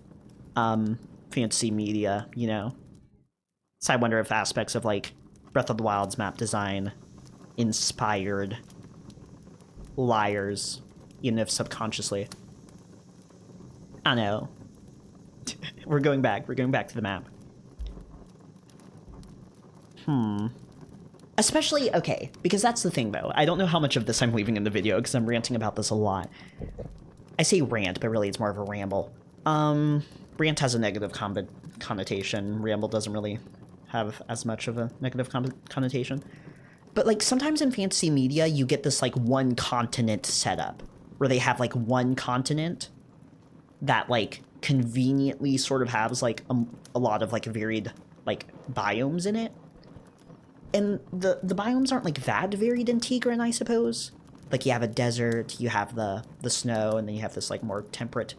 fantasy media, you know? So I wonder if aspects of, like, Breath of the Wild's map design inspired Lyre's, even if subconsciously. I don't know. We're going back to the map. Especially, okay, because that's the thing, though. I don't know how much of this I'm leaving in the video, because I'm ranting about this a lot. I say rant, but really it's more of a ramble. Rant has a negative connotation. Ramble doesn't really have as much of a negative connotation. But, like, sometimes in fantasy media, you get this, like, one continent setup, where they have, like, one continent that, like, conveniently sort of has, like, a lot of, like, varied, like, biomes in it. And the biomes aren't, like, that varied in Tigran, I suppose. Like, you have a desert, you have the snow, and then you have this, like, more temperate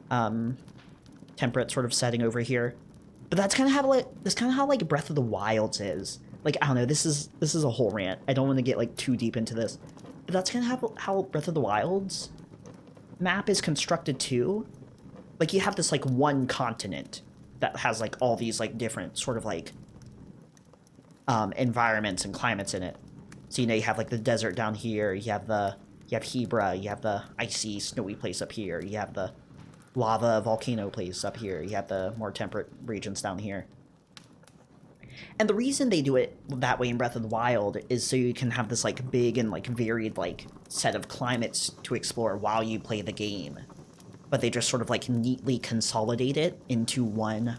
sort of setting over here. But that's kind of how, like, Breath of the Wild is. Like, I don't know, this is a whole rant. I don't want to get, like, too deep into this. But that's kind of how Breath of the Wild's map is constructed, too. Like, you have this, like, one continent that has, like, all these, like, different sort of, like, environments and climates in it. So, you know, you have, like, the desert down here, you have Hebra, you have the icy, snowy place up here, you have the lava volcano place up here, you have the more temperate regions down here. And the reason they do it that way in Breath of the Wild is so you can have this, like, big and, like, varied, like, set of climates to explore while you play the game. But they just sort of, like, neatly consolidate it into one,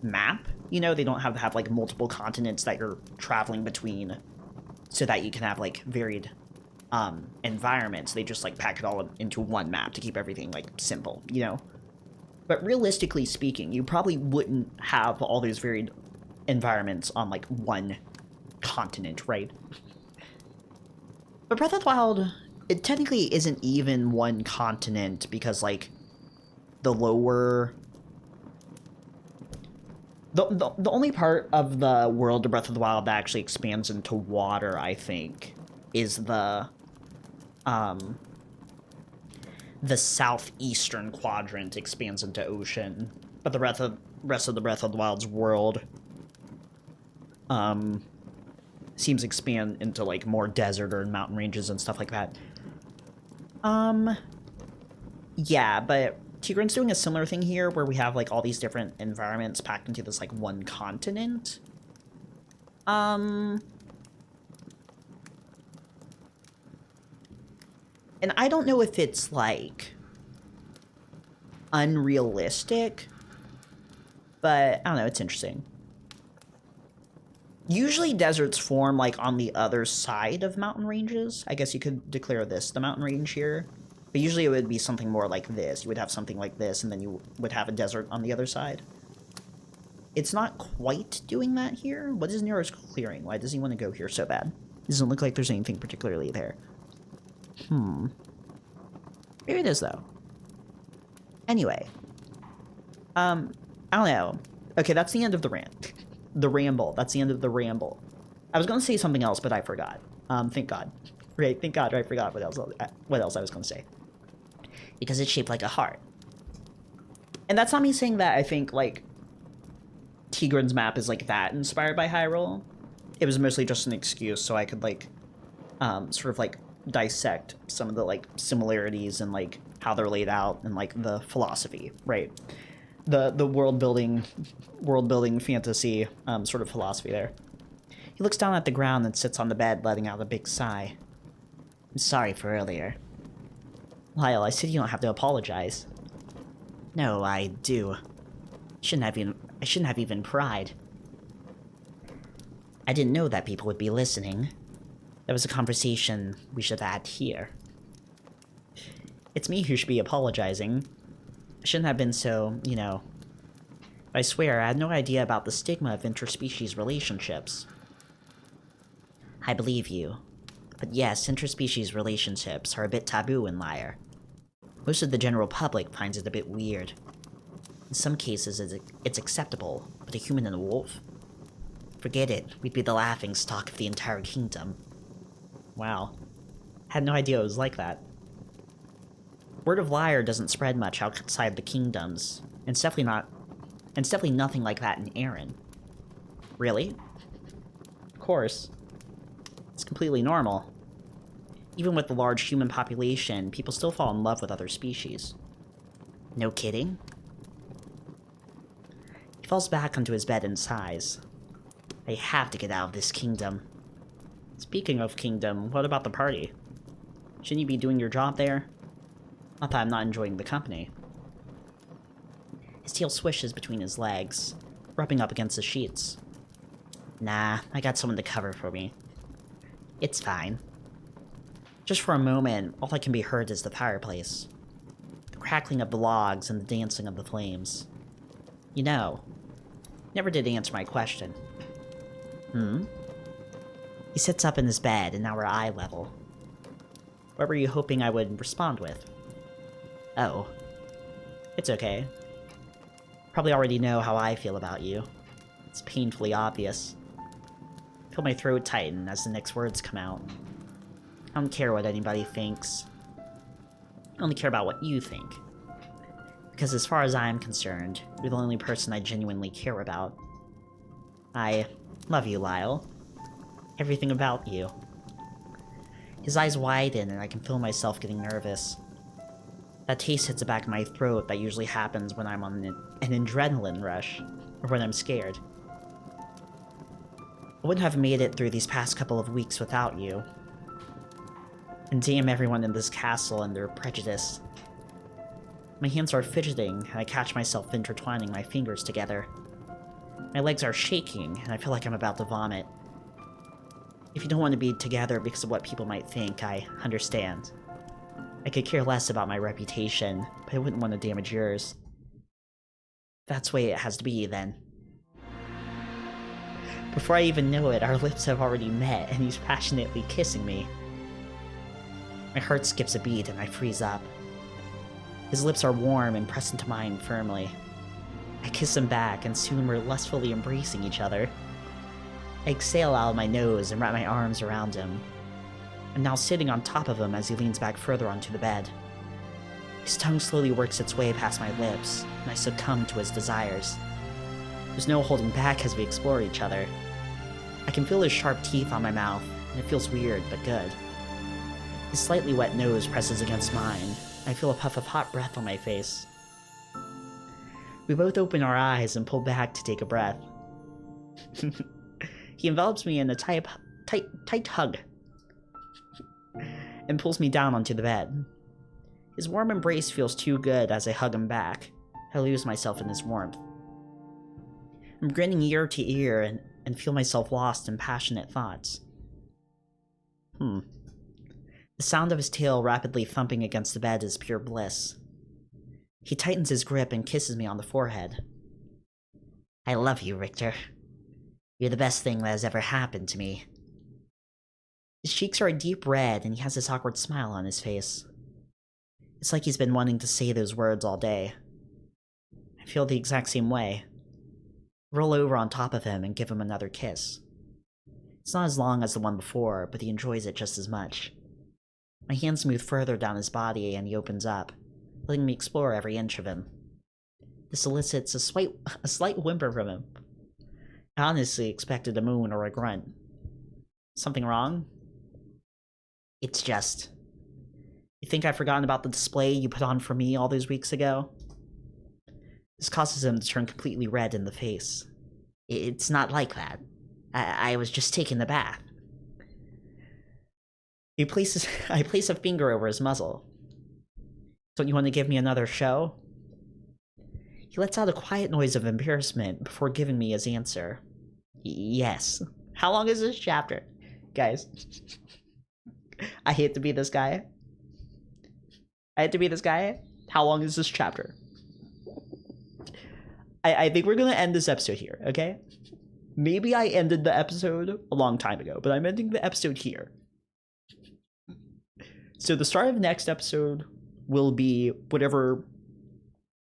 map. You know, they don't have like, multiple continents that you're traveling between so that you can have, like, varied, environments. They just, like, pack it all into one map to keep everything, like, simple, you know? But realistically speaking, you probably wouldn't have all these varied environments on, like, one continent, right? But Breath of the Wild, it technically isn't even one continent because, like, the lower... The only part of the world of Breath of the Wild that actually expands into water, I think, is the southeastern quadrant expands into ocean. But the rest of the Breath of the Wild's world seems to expand into, like, more desert or mountain ranges and stuff like that. Yeah, but Tigran's doing a similar thing here where we have, like, all these different environments packed into this, like, one continent. And I don't know if it's, like, unrealistic, but I don't know, it's interesting. Usually deserts form, like, on the other side of mountain ranges. I guess you could declare this the mountain range here. But usually it would be something more like this. You would have something like this, and then you would have a desert on the other side. It's not quite doing that here. What is Nero's clearing? Why does he want to go here so bad? Doesn't look like there's anything particularly there. Maybe it is, though. Anyway. I don't know. Okay, that's the end of the rant. The ramble. That's the end of the ramble. I was going to say something else, but I forgot. Thank God. Right, thank God I forgot what else I was going to say. Because it's shaped like a heart. And that's not me saying that I think, like, Tigran's map is, like, that inspired by Hyrule. It was mostly just an excuse so I could, like, sort of, like, dissect some of the, like, similarities and, like, how they're laid out and, like, the philosophy, right? The world-building fantasy sort of philosophy there. He looks down at the ground and sits on the bed, letting out a big sigh. I'm sorry for earlier. Lyle, I said you don't have to apologize. No, I do. I shouldn't have even pried. I didn't know that people would be listening. That was a conversation we should have had here. It's me who should be apologizing. I shouldn't have been so, you know... I swear, I had no idea about the stigma of interspecies relationships. I believe you. But yes, interspecies relationships are a bit taboo in Lyre. Most of the general public finds it a bit weird. In some cases, it's acceptable, but a human and a wolf? Forget it, we'd be the laughingstock of the entire kingdom. Wow. Had no idea it was like that. Word of Lyre doesn't spread much outside the kingdoms, and it's definitely nothing like that in Erin. Really? Of course. It's completely normal. Even with the large human population, people still fall in love with other species. No kidding? He falls back onto his bed and sighs. I have to get out of this kingdom. Speaking of kingdom, what about the party? Shouldn't you be doing your job there? Not that I'm not enjoying the company. His tail swishes between his legs, rubbing up against the sheets. Nah, I got someone to cover for me. It's fine. Just for a moment, all that can be heard is the fireplace. The crackling of the logs and the dancing of the flames. You know, never did answer my question. He sits up in his bed, and now we're eye level. What were you hoping I would respond with? Oh. It's okay. Probably already know how I feel about you. It's painfully obvious. Feel my throat tighten as the next words come out. I don't care what anybody thinks. I only care about what you think. Because as far as I'm concerned, you're the only person I genuinely care about. I love you, Lyle. Everything about you. His eyes widen and I can feel myself getting nervous. That taste hits the back of my throat that usually happens when I'm on an adrenaline rush, or when I'm scared. I wouldn't have made it through these past couple of weeks without you. And damn everyone in this castle and their prejudice. My hands are fidgeting, and I catch myself intertwining my fingers together. My legs are shaking, and I feel like I'm about to vomit. If you don't want to be together because of what people might think, I understand. I could care less about my reputation, but I wouldn't want to damage yours. That's the way it has to be, then. Before I even know it, our lips have already met, and he's passionately kissing me. My heart skips a beat, and I freeze up. His lips are warm and pressed into mine firmly. I kiss him back, and soon we're lustfully embracing each other. I exhale out of my nose and wrap my arms around him. I'm now sitting on top of him as he leans back further onto the bed. His tongue slowly works its way past my lips, and I succumb to his desires. There's no holding back as we explore each other. I can feel his sharp teeth on my mouth, and it feels weird but good. His slightly wet nose presses against mine, and I feel a puff of hot breath on my face. We both open our eyes and pull back to take a breath. He envelops me in a tight hug, and pulls me down onto the bed. His warm embrace feels too good as I hug him back. I lose myself in his warmth. I'm grinning ear to ear and feel myself lost in passionate thoughts. The sound of his tail rapidly thumping against the bed is pure bliss. He tightens his grip and kisses me on the forehead. I love you, Richter. You're the best thing that has ever happened to me. His cheeks are a deep red, and he has this awkward smile on his face. It's like he's been wanting to say those words all day. I feel the exact same way. Roll over on top of him and give him another kiss. It's not as long as the one before, but he enjoys it just as much. My hands move further down his body, and he opens up, letting me explore every inch of him. This elicits a slight whimper from him. I honestly expected a moan or a grunt. Something wrong? It's just... You think I've forgotten about the display you put on for me all those weeks ago? This causes him to turn completely red in the face. It's not like that. I was just taking the bath. I place a finger over his muzzle. Don't you want to give me another show? He lets out a quiet noise of embarrassment before giving me his answer. Yes. How long is this chapter? Guys, I hate to be this guy. I hate to be this guy. How long is this chapter? I think we're gonna end this episode here, okay? Maybe I ended the episode a long time ago, but I'm ending the episode here. So the start of next episode will be whatever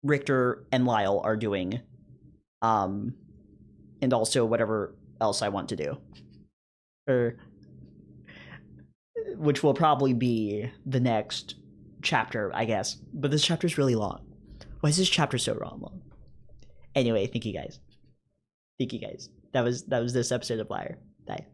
Richter and Lyle are doing. And also whatever else I want to do. Which will probably be the next chapter, I guess. But this chapter is really long. Why is this chapter so long? Anyway, thank you guys. That was this episode of Lyre. Bye.